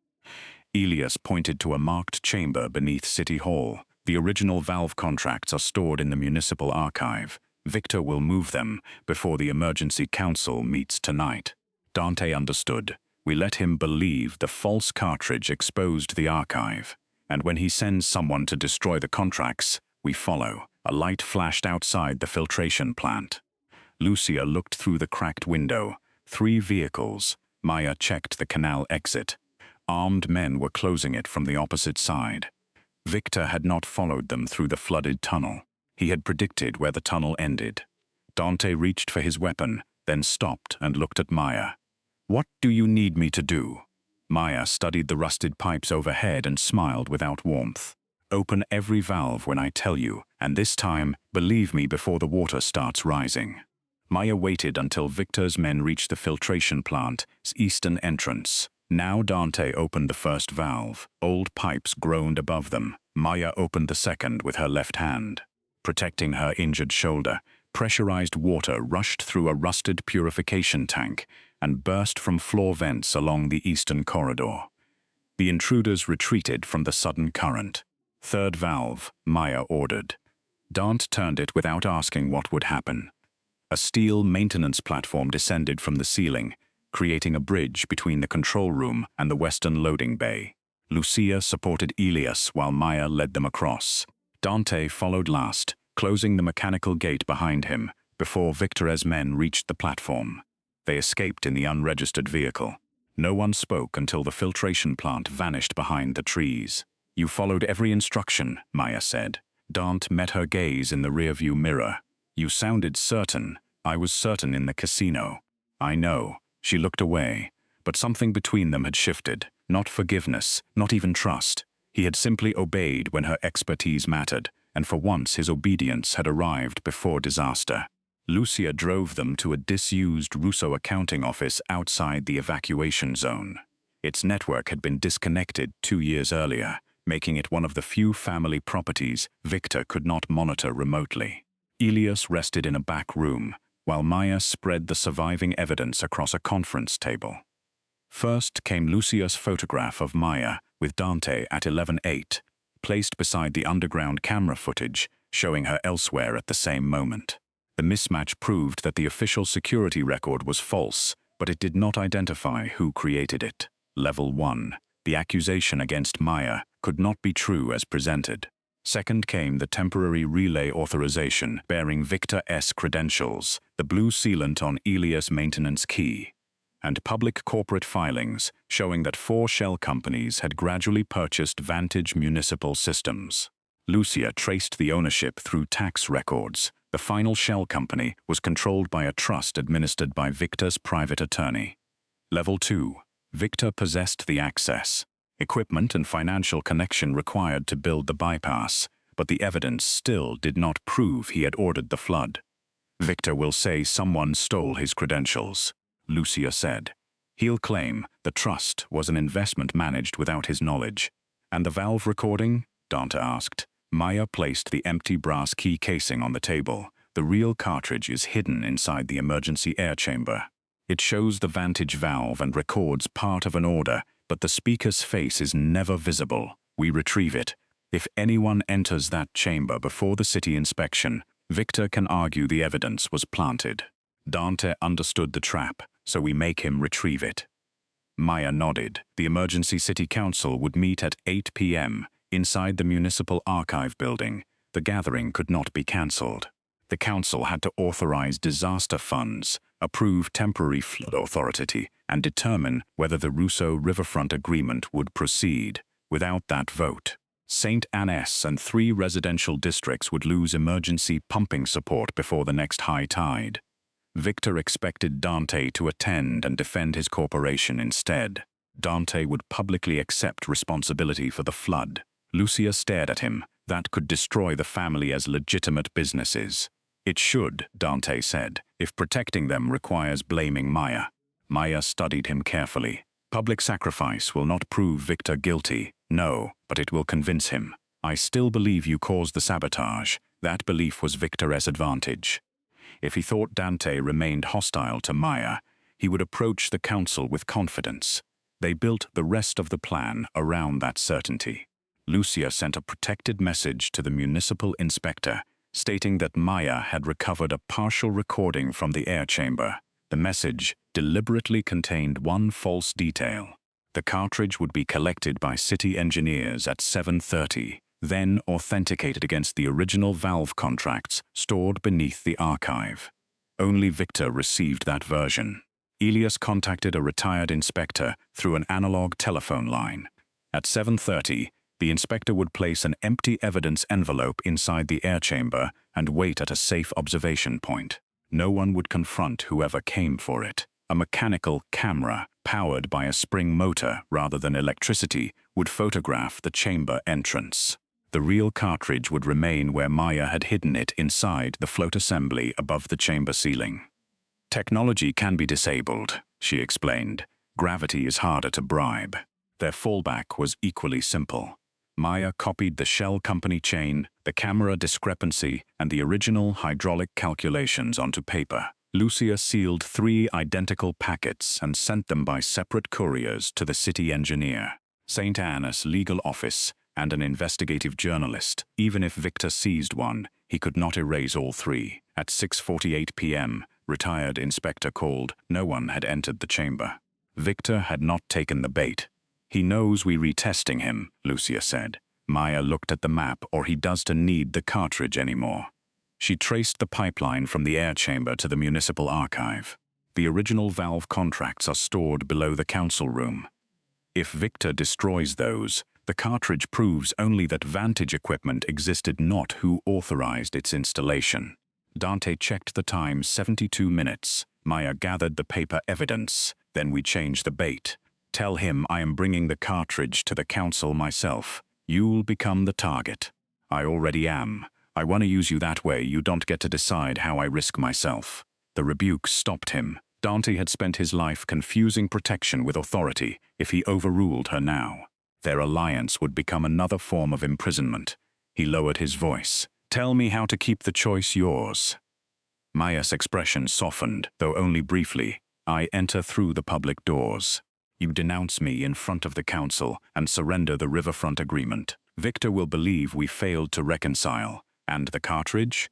Elias pointed to a marked chamber beneath City Hall. The original valve contracts are stored in the municipal archive. Victor will move them before the emergency council meets tonight. Dante understood. We let him believe the false cartridge exposed the archive. And when he sends someone to destroy the contracts, we follow. A light flashed outside the filtration plant. Lucia looked through the cracked window. 3 vehicles. Maya checked the canal exit. Armed men were closing it from the opposite side. Victor had not followed them through the flooded tunnel. He had predicted where the tunnel ended. Dante reached for his weapon, then stopped and looked at Maya. "What do you need me to do?" Maya studied the rusted pipes overhead and smiled without warmth. "Open every valve when I tell you, and this time, believe me before the water starts rising." Maya waited until Victor's men reached the filtration plant's eastern entrance. Now Dante opened the first valve. Old pipes groaned above them. Maya opened the second with her left hand. Protecting her injured shoulder, pressurized water rushed through a rusted purification tank and burst from floor vents along the eastern corridor. The intruders retreated from the sudden current. "Third valve," Maya ordered. Dante turned it without asking what would happen. A steel maintenance platform descended from the ceiling, creating a bridge between the control room and the western loading bay. Lucia supported Elias while Maya led them across. Dante followed last, closing the mechanical gate behind him before Victor's men reached the platform. They escaped in the unregistered vehicle. No one spoke until the filtration plant vanished behind the trees. "You followed every instruction," Maya said. Dante met her gaze in the rearview mirror. "You sounded certain. I was certain in the casino." "I know." She looked away, but something between them had shifted. Not forgiveness, not even trust. He had simply obeyed when her expertise mattered, and for once his obedience had arrived before disaster. Lucia drove them to a disused Russo accounting office outside the evacuation zone. Its network had been disconnected 2 years earlier, making it one of the few family properties Victor could not monitor remotely. Elias rested in a back room, while Maya spread the surviving evidence across a conference table. First came Lucia's photograph of Maya with Dante at 11:08, placed beside the underground camera footage showing her elsewhere at the same moment. The mismatch proved that the official security record was false, but it did not identify who created it. Level 1. The accusation against Maya could not be true as presented. Second came the temporary relay authorization bearing Victor S. credentials, the blue sealant on Elias' maintenance key, and public corporate filings showing that 4 shell companies had gradually purchased Vantage Municipal Systems. Lucia traced the ownership through tax records. The final shell company was controlled by a trust administered by Victor's private attorney. Level 2. Victor possessed the access, equipment and financial connection required to build the bypass, but the evidence still did not prove he had ordered the flood. "Victor will say someone stole his credentials," Lucia said. "He'll claim the trust was an investment managed without his knowledge." "And the valve recording?" Dante asked. Maya placed the empty brass key casing on the table. "The real cartridge is hidden inside the emergency air chamber. It shows the Vantage valve and records part of an order, but the speaker's face is never visible. We retrieve it. If anyone enters that chamber before the city inspection, Victor can argue the evidence was planted. Dante understood the trap, so we make him retrieve it." Maya nodded. The emergency city council would meet at 8 p.m. inside the municipal archive building. The gathering could not be cancelled. The council had to authorize disaster funds, approve temporary flood authority, and determine whether the Russo Riverfront Agreement would proceed. Without that vote, St. Annes and 3 residential districts would lose emergency pumping support before the next high tide. Victor expected Dante to attend and defend his corporation instead. Dante would publicly accept responsibility for the flood. Lucia stared at him. That could destroy the family as legitimate businesses. "It should," Dante said, "if protecting them requires blaming Maya." Maya studied him carefully. "Public sacrifice will not prove Victor guilty, no, but it will convince him. I still believe you caused the sabotage. That belief was Victor's advantage. If he thought Dante remained hostile to Maya, he would approach the council with confidence. They built the rest of the plan around that certainty. Lucia sent a protected message to the municipal inspector, stating that Maya had recovered a partial recording from the air chamber. The message deliberately contained one false detail. The cartridge would be collected by city engineers at 7:30, then authenticated against the original valve contracts stored beneath the archive. Only Victor received that version. Elias contacted a retired inspector through an analog telephone line. At 7:30, the inspector would place an empty evidence envelope inside the air chamber and wait at a safe observation point. No one would confront whoever came for it. A mechanical camera, powered by a spring motor rather than electricity, would photograph the chamber entrance. The real cartridge would remain where Maya had hidden it inside the float assembly above the chamber ceiling. Technology can be disabled, she explained. Gravity is harder to bribe. Their fallback was equally simple. Maya copied the shell company chain, the camera discrepancy, and the original hydraulic calculations onto paper. Lucia sealed 3 identical packets and sent them by separate couriers to the city engineer, St. Anne's legal office, and an investigative journalist. Even if Victor seized one, he could not erase all 3. At 6:48 p.m., retired inspector called. No one had entered the chamber. Victor had not taken the bait. He knows we're retesting him, Lucia said. Maya looked at the map, or he doesn't need the cartridge anymore. She traced the pipeline from the air chamber to the municipal archive. The original valve contracts are stored below the council room. If Victor destroys those, the cartridge proves only that Vantage equipment existed, not who authorized its installation. Dante checked the time, 72 minutes. Maya gathered the paper evidence. Then we change the bait. Tell him I am bringing the cartridge to the council myself. You'll become the target. I already am. I want to use you that way. You don't get to decide how I risk myself. The rebuke stopped him. Dante had spent his life confusing protection with authority. If he overruled her now, their alliance would become another form of imprisonment. He lowered his voice. Tell me how to keep the choice yours. Maya's expression softened, though only briefly. I enter through the public doors. You denounce me in front of the council and surrender the riverfront agreement. Victor will believe we failed to reconcile. And the cartridge?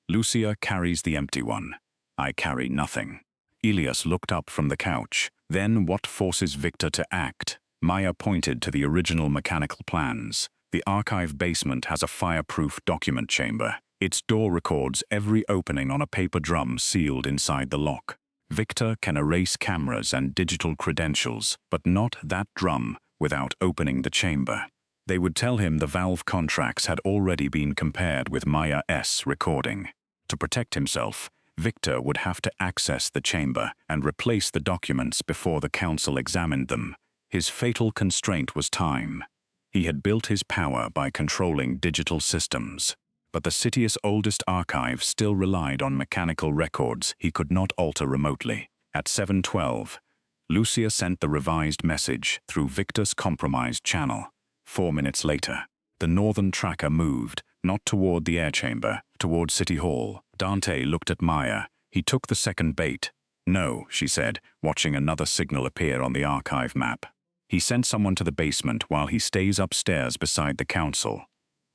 Lucia carries the empty one. I carry nothing. Elias looked up from the couch. Then what forces Victor to act? Maya pointed to the original mechanical plans. The archive basement has a fireproof document chamber. Its door records every opening on a paper drum sealed inside the lock. Victor can erase cameras and digital credentials, but not that drum without opening the chamber. They would tell him the valve contracts had already been compared with Maya's recording. To protect himself, Victor would have to access the chamber and replace the documents before the council examined them. His fatal constraint was time. He had built his power by controlling digital systems. But the city's oldest archive still relied on mechanical records he could not alter remotely. At 7:12, Lucia sent the revised message through Victor's compromised channel. 4 minutes later, the northern tracker moved, not toward the air chamber, toward City Hall. Dante looked at Maya. He took the second bait. No, she said, watching another signal appear on the archive map. He sent someone to the basement while he stays upstairs beside the council.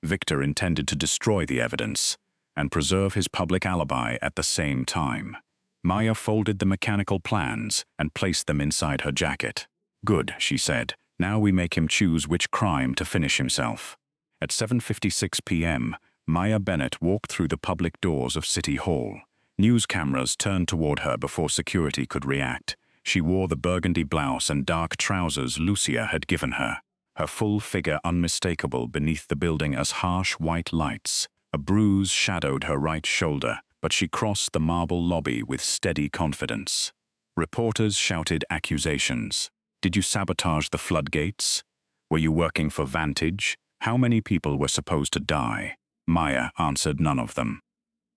Victor intended to destroy the evidence and preserve his public alibi at the same time. Maya folded the mechanical plans and placed them inside her jacket. Good, she said. Now we make him choose which crime to finish himself. At 7:56 p.m., Maya Bennett walked through the public doors of City Hall. News cameras turned toward her before security could react. She wore the burgundy blouse and dark trousers Lucia had given her, her full figure unmistakable beneath the building as harsh white lights. A bruise shadowed her right shoulder, but she crossed the marble lobby with steady confidence. Reporters shouted accusations. Did you sabotage the floodgates? Were you working for Vantage? How many people were supposed to die? Maya answered none of them.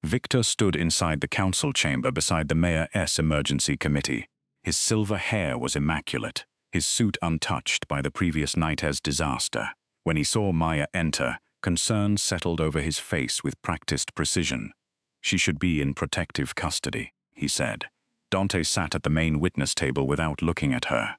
Victor stood inside the council chamber beside the mayor's emergency committee. His silver hair was immaculate, his suit untouched by the previous night's disaster. When he saw Maya enter, Concern settled over his face with practiced precision. "She should be in protective custody," he said. Dante sat at the main witness table without looking at her.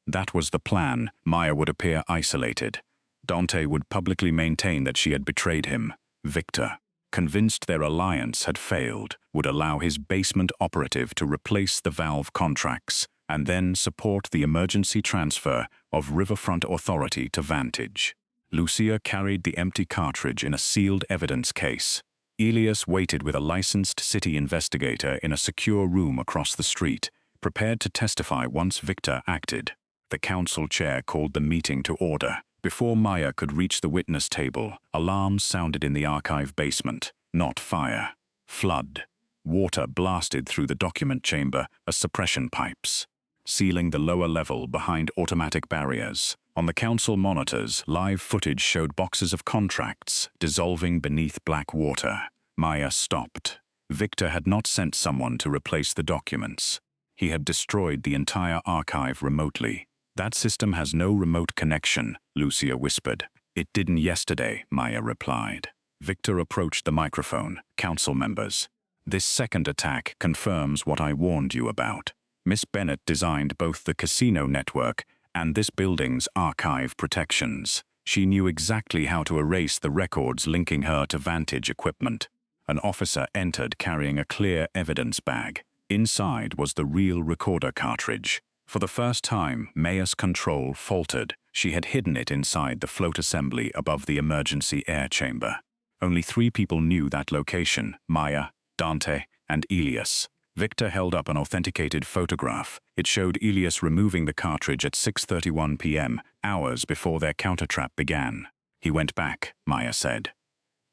That was the plan. Maya would appear isolated. Dante would publicly maintain that she had betrayed him. Victor, convinced their alliance had failed, would allow his basement operative to replace the valve contracts and then support the emergency transfer of Riverfront Authority to Vantage. Lucia carried the empty cartridge in a sealed evidence case. Elias waited with a licensed city investigator in a secure room across the street, prepared to testify once Victor acted. The council chair called the meeting to order. Before Maya could reach the witness table, alarms sounded in the archive basement. Not fire. Flood. Water blasted through the document chamber as suppression pipes, sealing the lower level behind automatic barriers. On the council monitors, live footage showed boxes of contracts dissolving beneath black water. Maya stopped. Victor had not sent someone to replace the documents. He had destroyed the entire archive remotely. "That system has no remote connection," Lucia whispered. "It didn't yesterday," Maya replied. Victor approached the microphone. "Council members, this second attack confirms what I warned you about. Miss Bennett designed both the casino network and this building's archive protections. She knew exactly how to erase the records linking her to Vantage equipment." An officer entered carrying a clear evidence bag. Inside was the real recorder cartridge. For the first time, Maya's control faltered. She had hidden it inside the float assembly above the emergency air chamber. Only 3 people knew that location: Maya, Dante, and Elias. Victor held up an authenticated photograph. It showed Elias removing the cartridge at 6:31 p.m., hours before their countertrap began. "He went back," Maya said.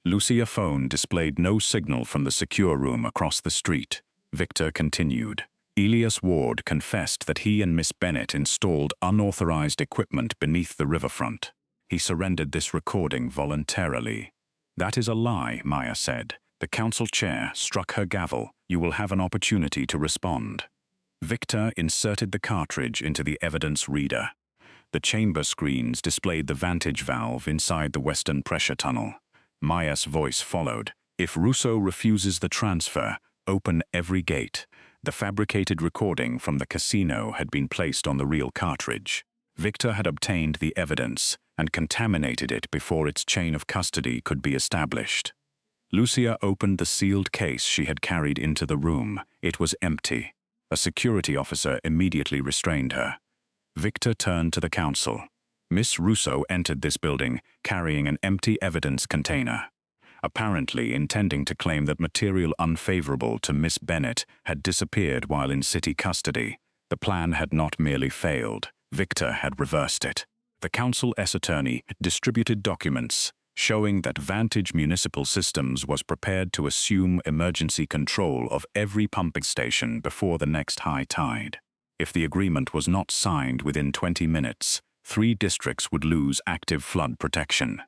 Lucia's phone displayed no signal from the secure room across the street. Victor continued. Elias Ward confessed that he and Miss Bennett installed unauthorized equipment beneath the riverfront. He surrendered this recording voluntarily. "That is a lie," Maya said. The council chair struck her gavel. "You will have an opportunity to respond." Victor inserted the cartridge into the evidence reader. The chamber screens displayed the Vantage valve inside the western pressure tunnel. Maya's voice followed. "If Russo refuses the transfer, open every gate." The fabricated recording from the casino had been placed on the real cartridge. Victor had obtained the evidence and contaminated it before its chain of custody could be established. Lucia opened the sealed case she had carried into the room. It was empty. A security officer immediately restrained her. Victor turned to the council. "Miss Russo entered this building carrying an empty evidence container, apparently intending to claim that material unfavorable to Miss Bennett had disappeared while in city custody. The plan had not merely failed. Victor had reversed it." The council attorney distributed documents showing that Vantage Municipal Systems was prepared to assume emergency control of every pumping station before the next high tide. If the agreement was not signed within 20 minutes, 3 districts would lose active flood protection.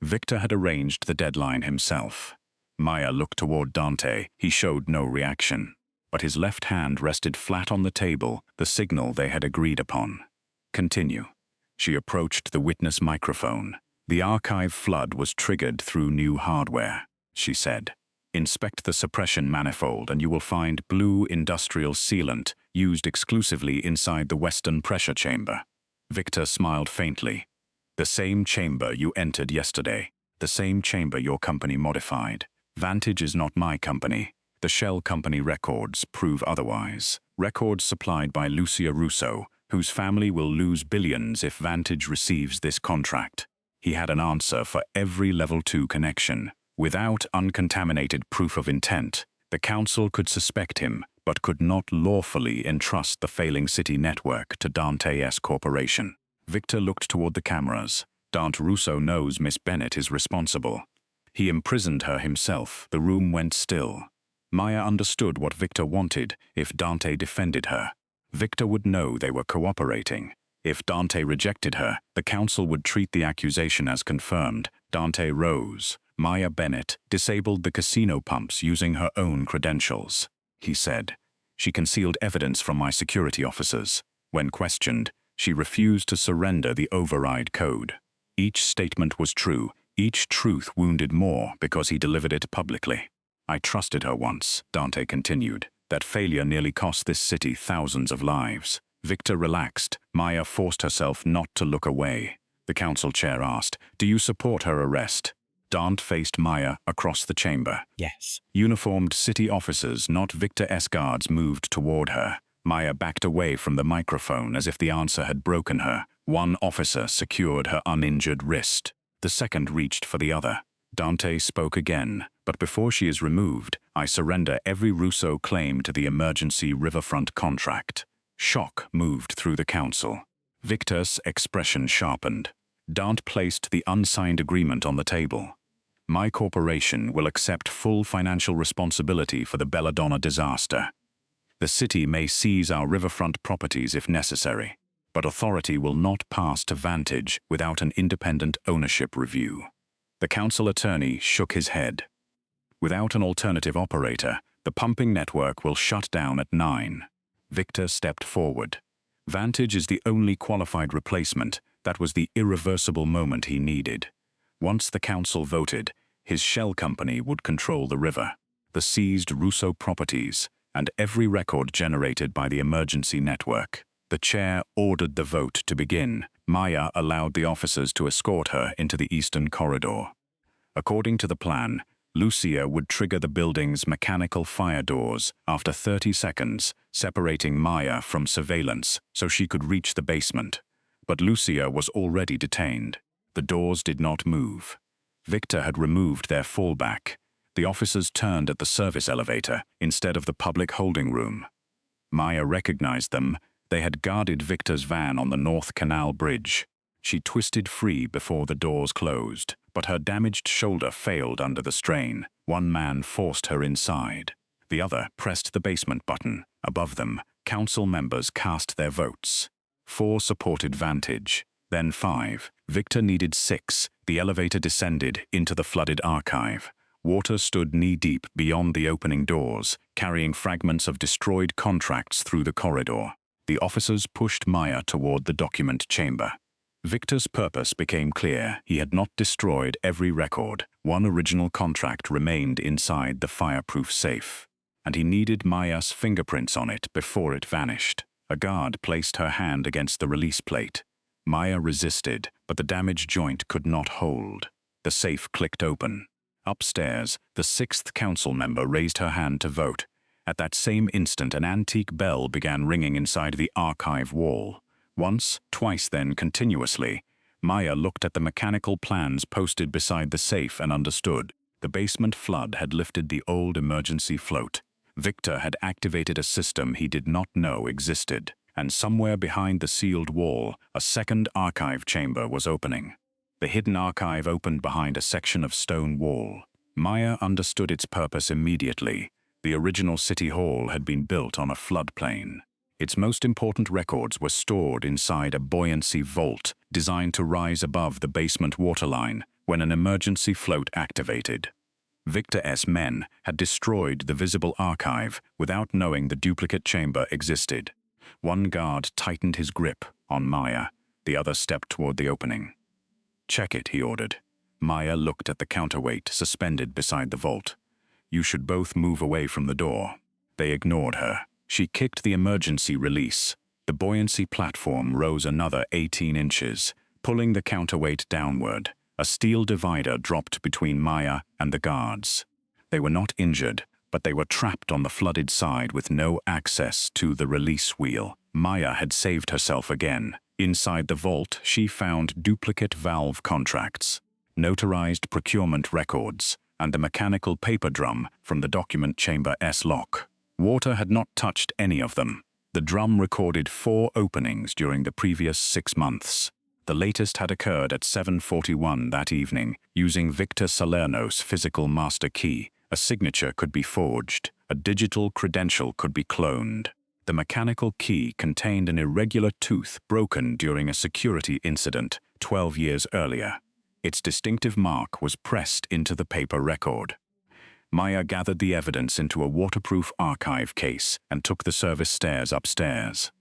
Victor had arranged the deadline himself. Maya looked toward Dante. He showed no reaction, but his left hand rested flat on the table, the signal they had agreed upon. "Continue." She approached the witness microphone. "The archive flood was triggered through new hardware," she said. "Inspect the suppression manifold and you will find blue industrial sealant used exclusively inside the western pressure chamber." Victor smiled faintly. "The same chamber you entered yesterday. The same chamber your company modified. Vantage is not my company. The shell company records prove otherwise. Records supplied by Lucia Russo, whose family will lose billions if Vantage receives this contract." He had an answer for every level 2 connection. Without uncontaminated proof of intent, the council could suspect him, but could not lawfully entrust the failing city network to Dante's corporation. Victor looked toward the cameras. "Dante Russo knows Miss Bennett is responsible. He imprisoned her himself." The room went still. Maya understood what Victor wanted if Dante defended her. Victor would know they were cooperating. If Dante rejected her, the council would treat the accusation as confirmed. Dante rose. "Maya Bennett disabled the casino pumps using her own credentials," he said. "She concealed evidence from my security officers. When questioned, she refused to surrender the override code. Each statement was true, Each truth wounded more because he delivered it publicly. I trusted her once, Dante continued. That failure nearly cost this city thousands of lives. Victor relaxed. Maya forced herself not to look away. The council chair asked, "Do you support her arrest?" Dante faced Maya across the chamber. Yes. Uniformed city officers, not Victor S. guards, moved toward her. Maya backed away from the microphone as if the answer had broken her. One officer secured her uninjured wrist. The second reached for the other. Dante spoke again, "But before she is removed, I surrender every Russo claim to the emergency riverfront contract." Shock moved through the council. Victor's expression sharpened. Dante placed the unsigned agreement on the table. "My corporation will accept full financial responsibility for the Belladonna disaster. The city may seize our riverfront properties if necessary, but authority will not pass to Vantage without an independent ownership review." The council attorney shook his head. "Without an alternative operator, the pumping network will shut down at 9. Victor stepped forward. "Vantage is the only qualified replacement. That was the irreversible moment he needed. Once the council voted, his shell company would control the river, the seized Russo properties, and every record generated by the emergency network." The chair ordered the vote to begin. Maya allowed the officers to escort her into the eastern corridor. According to the plan, Lucia would trigger the building's mechanical fire doors after 30 seconds, separating Maya from surveillance so she could reach the basement. But Lucia was already detained. The doors did not move. Victor had removed their fallback. The officers turned at the service elevator instead of the public holding room. Maya recognized them. They had guarded Victor's van on the North Canal Bridge. She twisted free before the doors closed, but her damaged shoulder failed under the strain. One man forced her inside. The other pressed the basement button. Above them, council members cast their votes. 4 supported Vantage, then 5. Victor needed 6. The elevator descended into the flooded archive. Water stood knee-deep beyond the opening doors, carrying fragments of destroyed contracts through the corridor. The officers pushed Maya toward the document chamber. Victor's purpose became clear. He had not destroyed every record. One original contract remained inside the fireproof safe, and he needed Maya's fingerprints on it before it vanished. A guard placed her hand against the release plate. Maya resisted, but the damaged joint could not hold. The safe clicked open. Upstairs, the 6th council member raised her hand to vote. At that same instant, an antique bell began ringing inside the archive wall. Once, twice, then continuously. Maya looked at the mechanical plans posted beside the safe and understood. The basement flood had lifted the old emergency float. Victor had activated a system he did not know existed, and somewhere behind the sealed wall, a second archive chamber was opening. The hidden archive opened behind a section of stone wall. Maya understood its purpose immediately. The original city hall had been built on a floodplain. Its most important records were stored inside a buoyancy vault designed to rise above the basement waterline when an emergency float activated. Victor S. men had destroyed the visible archive without knowing the duplicate chamber existed. One guard tightened his grip on Maya. The other stepped toward the opening. "Check it," he ordered. Maya looked at the counterweight suspended beside the vault. "You should both move away from the door." They ignored her. She kicked the emergency release. The buoyancy platform rose another 18 inches, pulling the counterweight downward. A steel divider dropped between Maya and the guards. They were not injured, but they were trapped on the flooded side with no access to the release wheel. Maya had saved herself again. Inside the vault, she found duplicate valve contracts, notarized procurement records, and the mechanical paper drum from the document chamber S-lock. Water had not touched any of them. The drum recorded 4 openings during the previous 6 months. The latest had occurred at 7:41 that evening, using Victor Salerno's physical master key. A signature could be forged. A digital credential could be cloned. The mechanical key contained an irregular tooth broken during a security incident 12 years earlier. Its distinctive mark was pressed into the paper record. Maya gathered the evidence into a waterproof archive case and took the service stairs upstairs.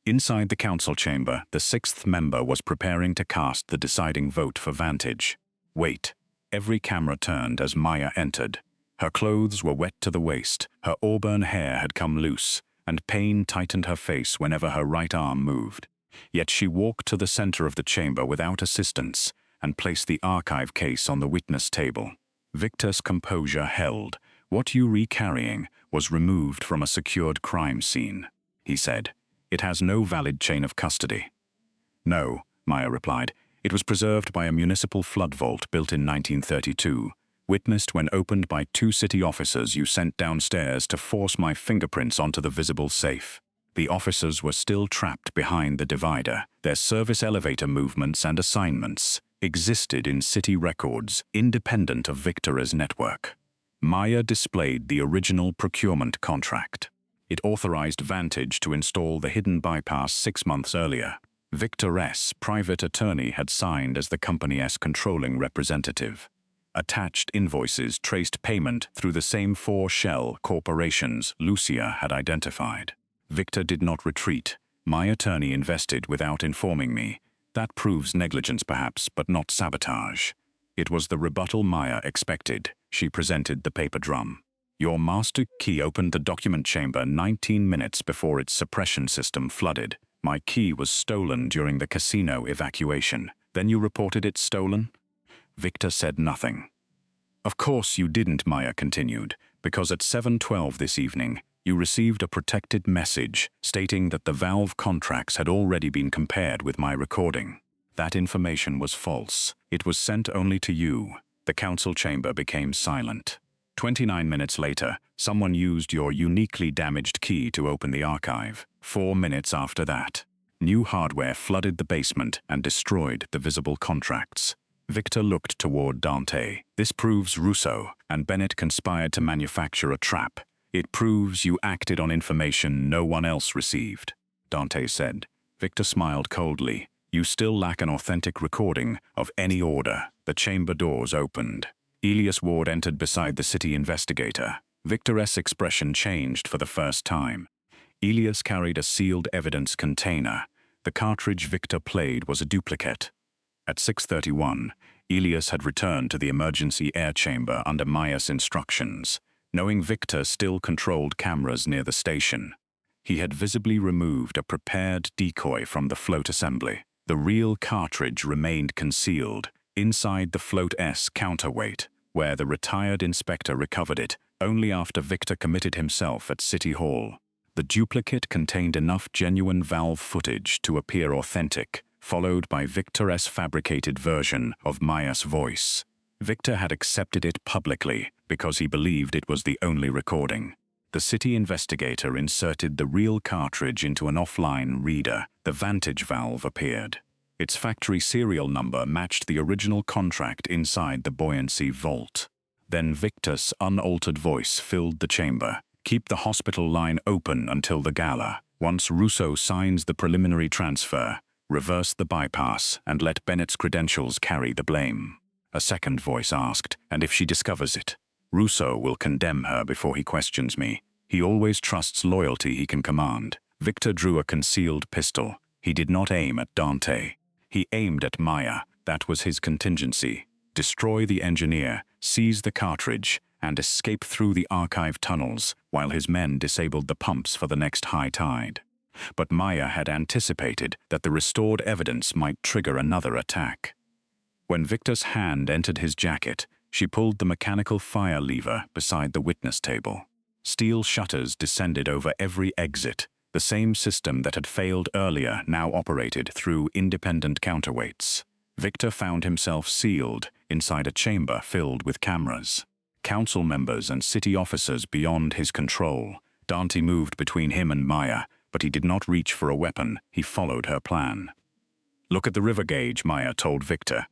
Inside the council chamber, the 6th member was preparing to cast the deciding vote for Vantage. Wait. Every camera turned as Maya entered. Her clothes were wet to the waist, her auburn hair had come loose, and pain tightened her face whenever her right arm moved. Yet she walked to the center of the chamber without assistance and placed the archive case on the witness table. Victor's composure held. "What you carrying was removed from a secured crime scene," he said. "It has no valid chain of custody." "No," Maya replied. "It was preserved by a municipal flood vault built in 1932, witnessed when opened by 2 city officers you sent downstairs to force my fingerprints onto the visible safe. The officers were still trapped behind the divider. Their service elevator movements and assignments existed in city records, independent of Victor's network." Maya displayed the original procurement contract. It authorized Vantage to install the hidden bypass 6 months earlier. Victor's private attorney had signed as the company's controlling representative. Attached invoices traced payment through the same 4 shell corporations Lucia had identified. Victor did not retreat. "My attorney invested without informing me. That proves negligence perhaps, but not sabotage." It was the rebuttal Maya expected. She presented the paper drum. "Your master key opened the document chamber 19 minutes before its suppression system flooded. My key was stolen during the casino evacuation. Then you reported it stolen?" Victor said nothing. "Of course you didn't," Maya continued, "because at 7:12 this evening, you received a protected message stating that the valve contracts had already been compared with my recording. That information was false. It was sent only to you." The council chamber became silent. 29 minutes later, someone used your uniquely damaged key to open the archive. 4 minutes after that, new hardware flooded the basement and destroyed the visible contracts. Victor looked toward Dante. "This proves Russo and Bennett conspired to manufacture a trap. It proves you acted on information no one else received," Dante said. Victor smiled coldly. "You still lack an authentic recording of any order." The chamber doors opened. Elias Ward entered beside the city investigator. Victor's expression changed for the first time. Elias carried a sealed evidence container. The cartridge Victor played was a duplicate. At 6:31, Elias had returned to the emergency air chamber under Maya's instructions, knowing Victor still controlled cameras near the station. He had visibly removed a prepared decoy from the float assembly. The real cartridge remained concealed inside the float's counterweight, where the retired inspector recovered it only after Victor committed himself at City Hall. The duplicate contained enough genuine valve footage to appear authentic, followed by Victor's fabricated version of Maya's voice. Victor had accepted it publicly because he believed it was the only recording. The city investigator inserted the real cartridge into an offline reader. The Vantage valve appeared. Its factory serial number matched the original contract inside the buoyancy vault. Then Victor's unaltered voice filled the chamber. "Keep the hospital line open until the gala. Once Russo signs the preliminary transfer, reverse the bypass and let Bennett's credentials carry the blame." A second voice asked, "And if she discovers it?" "Russo will condemn her before he questions me. He always trusts loyalty he can command." Victor drew a concealed pistol. He did not aim at Dante. He aimed at Maya. That was his contingency. Destroy the engineer, seize the cartridge, and escape through the archive tunnels while his men disabled the pumps for the next high tide. But Maya had anticipated that the restored evidence might trigger another attack. When Victor's hand entered his jacket, she pulled the mechanical fire lever beside the witness table. Steel shutters descended over every exit. The same system that had failed earlier now operated through independent counterweights. Victor found himself sealed inside a chamber filled with cameras. Council members and city officers beyond his control. Dante moved between him and Maya, but he did not reach for a weapon. He followed her plan. "Look at the river gauge," Maya told Victor.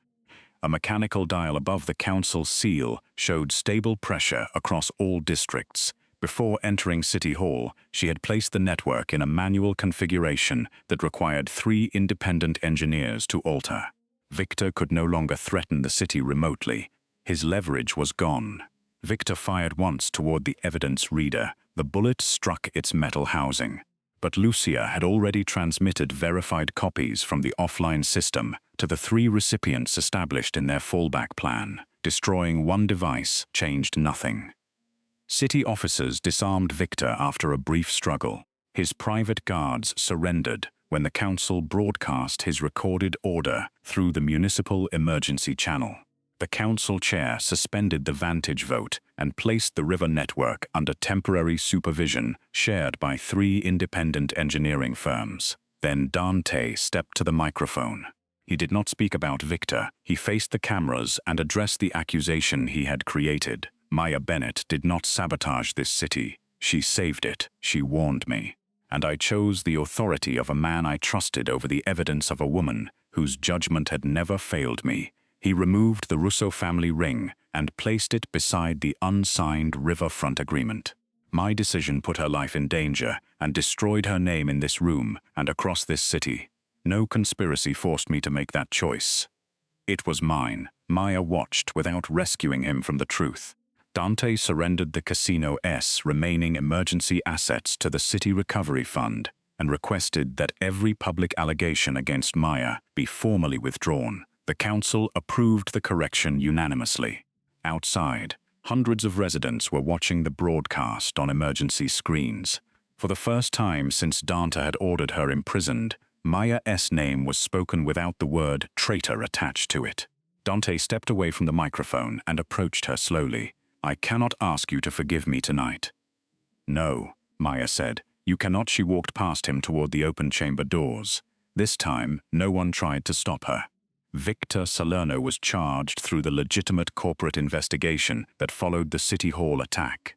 A mechanical dial above the council seal showed stable pressure across all districts. Before entering City Hall, she had placed the network in a manual configuration that required 3 independent engineers to alter. Victor could no longer threaten the city remotely. His leverage was gone. Victor fired once toward the evidence reader. The bullet struck its metal housing. But Lucia had already transmitted verified copies from the offline system to the 3 recipients established in their fallback plan. Destroying one device changed nothing. City officers disarmed Victor after a brief struggle. His private guards surrendered when the council broadcast his recorded order through the municipal emergency channel. The council chair suspended the Vantage vote and placed the river network under temporary supervision shared by 3 independent engineering firms. Then Dante stepped to the microphone. He did not speak about Victor. He faced the cameras and addressed the accusation he had created. Maya Bennett did not sabotage this city. She saved it. She warned me. And I chose the authority of a man I trusted over the evidence of a woman whose judgment had never failed me. He removed the Russo family ring and placed it beside the unsigned riverfront agreement. My decision put her life in danger and destroyed her name in this room and across this city. No conspiracy forced me to make that choice. It was mine. Maya watched without rescuing him from the truth. Dante surrendered the casino's remaining emergency assets to the City Recovery Fund and requested that every public allegation against Maya be formally withdrawn. The council approved the correction unanimously. Outside, hundreds of residents were watching the broadcast on emergency screens. For the first time since Dante had ordered her imprisoned, Maya's name was spoken without the word traitor attached to it. Dante stepped away from the microphone and approached her slowly. I cannot ask you to forgive me tonight. No, Maya said. You cannot. She walked past him toward the open chamber doors. This time, no one tried to stop her. Victor Salerno was charged through the legitimate corporate investigation that followed the City Hall attack.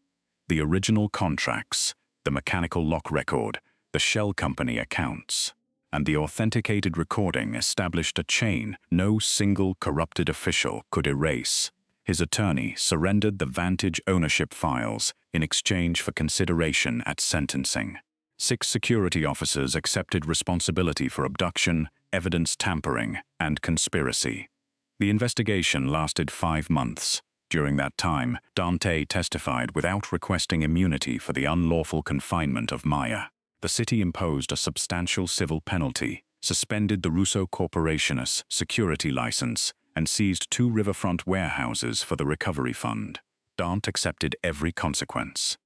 The original contracts, the mechanical lock record, the shell company accounts, and the authenticated recording established a chain no single corrupted official could erase. His attorney surrendered the Vantage ownership files in exchange for consideration at sentencing. 6 security officers accepted responsibility for abduction, evidence tampering, and conspiracy. The investigation lasted 5 months. During that time, Dante testified without requesting immunity for the unlawful confinement of Maya. The city imposed a substantial civil penalty, suspended the Russo Corporation's security license, and seized 2 riverfront warehouses for the recovery fund. Dante accepted every consequence.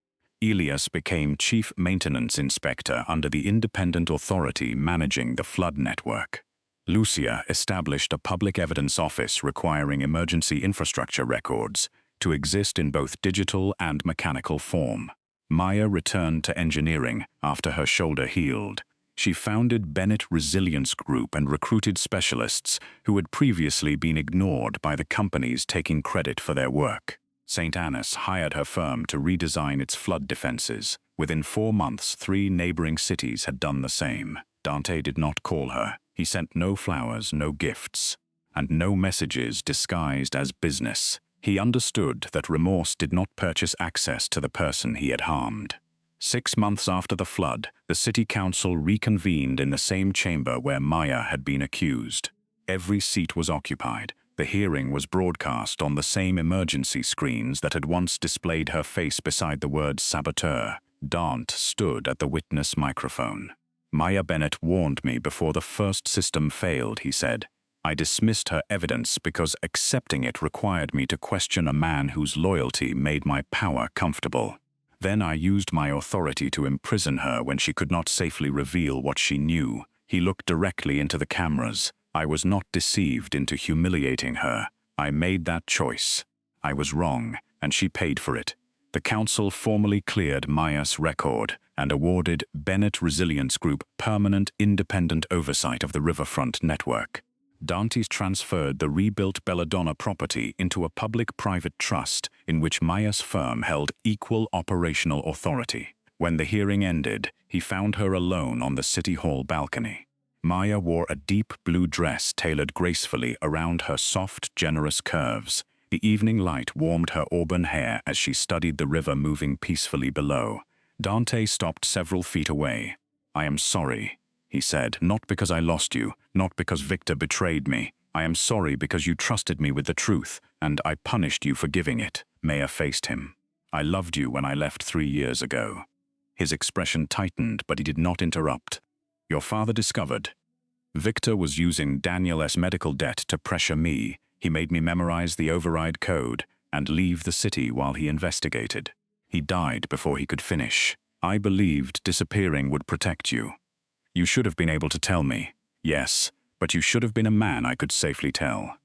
Elias became chief maintenance inspector under the independent authority managing the flood network. Lucia established a public evidence office requiring emergency infrastructure records to exist in both digital and mechanical form. Maya returned to engineering after her shoulder healed. She founded Bennett Resilience Group and recruited specialists who had previously been ignored by the companies taking credit for their work. St. Annis hired her firm to redesign its flood defenses. Within 4 months, 3 neighboring cities had done the same. Dante did not call her. He sent no flowers, no gifts, and no messages disguised as business. He understood that remorse did not purchase access to the person he had harmed. 6 months after the flood, the city council reconvened in the same chamber where Maya had been accused. Every seat was occupied. The hearing was broadcast on the same emergency screens that had once displayed her face beside the word saboteur. Dante stood at the witness microphone. Maya Bennett warned me before the first system failed, he said. I dismissed her evidence because accepting it required me to question a man whose loyalty made my power comfortable. Then I used my authority to imprison her when she could not safely reveal what she knew. He looked directly into the cameras. I was not deceived into humiliating her. I made that choice. I was wrong, and she paid for it. The council formally cleared Maya's record and awarded Bennett Resilience Group permanent independent oversight of the riverfront network. Dantes transferred the rebuilt Belladonna property into a public-private trust in which Maya's firm held equal operational authority. When the hearing ended, he found her alone on the City Hall balcony. Maya wore a deep blue dress tailored gracefully around her soft, generous curves. The evening light warmed her auburn hair as she studied the river moving peacefully below. Dante stopped several feet away. I am sorry, he said, not because I lost you, not because Victor betrayed me. I am sorry because you trusted me with the truth, and I punished you for giving it. Maya faced him. I loved you when I left 3 years ago. His expression tightened, but he did not interrupt. Your father discovered. Victor was using Daniel's medical debt to pressure me. He made me memorize the override code and leave the city while he investigated. He died before he could finish. I believed disappearing would protect you. You should have been able to tell me. Yes, but you should have been a man I could safely tell.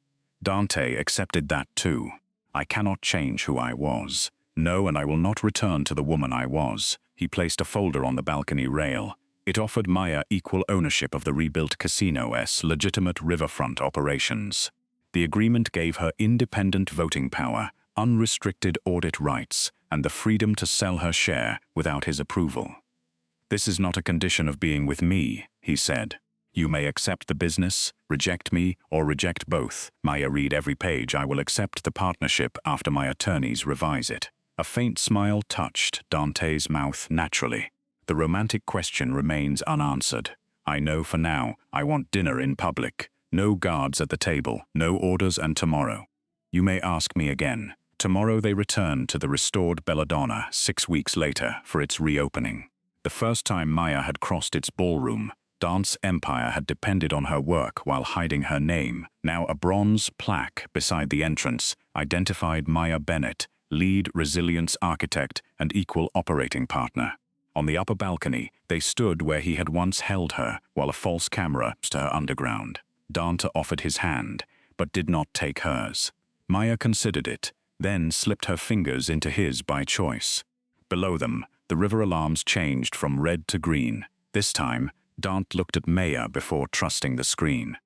Dante accepted that too. I cannot change who I was. No, and I will not return to the woman I was. He placed a folder on the balcony rail. It offered Maya equal ownership of the rebuilt casino's legitimate riverfront operations. The agreement gave her independent voting power, unrestricted audit rights, and the freedom to sell her share without his approval. This is not a condition of being with me, he said. You may accept the business, reject me, or reject both. Maya, read every page. I will accept the partnership after my attorneys revise it. A faint smile touched Dante's mouth naturally. The romantic question remains unanswered. I know for now. I want dinner in public. No guards at the table, no orders, and tomorrow. You may ask me again. Tomorrow they return to the restored Belladonna 6 weeks later for its reopening. The first time Maya had crossed its ballroom, Dante's empire had depended on her work while hiding her name. Now a bronze plaque beside the entrance identified Maya Bennett, lead resilience architect and equal operating partner. On the upper balcony, they stood where he had once held her, while a false camera stood her underground. Dante offered his hand, but did not take hers. Maya considered it, then slipped her fingers into his by choice. Below them, the river alarms changed from red to green. This time, Dante looked at Maya before trusting the screen.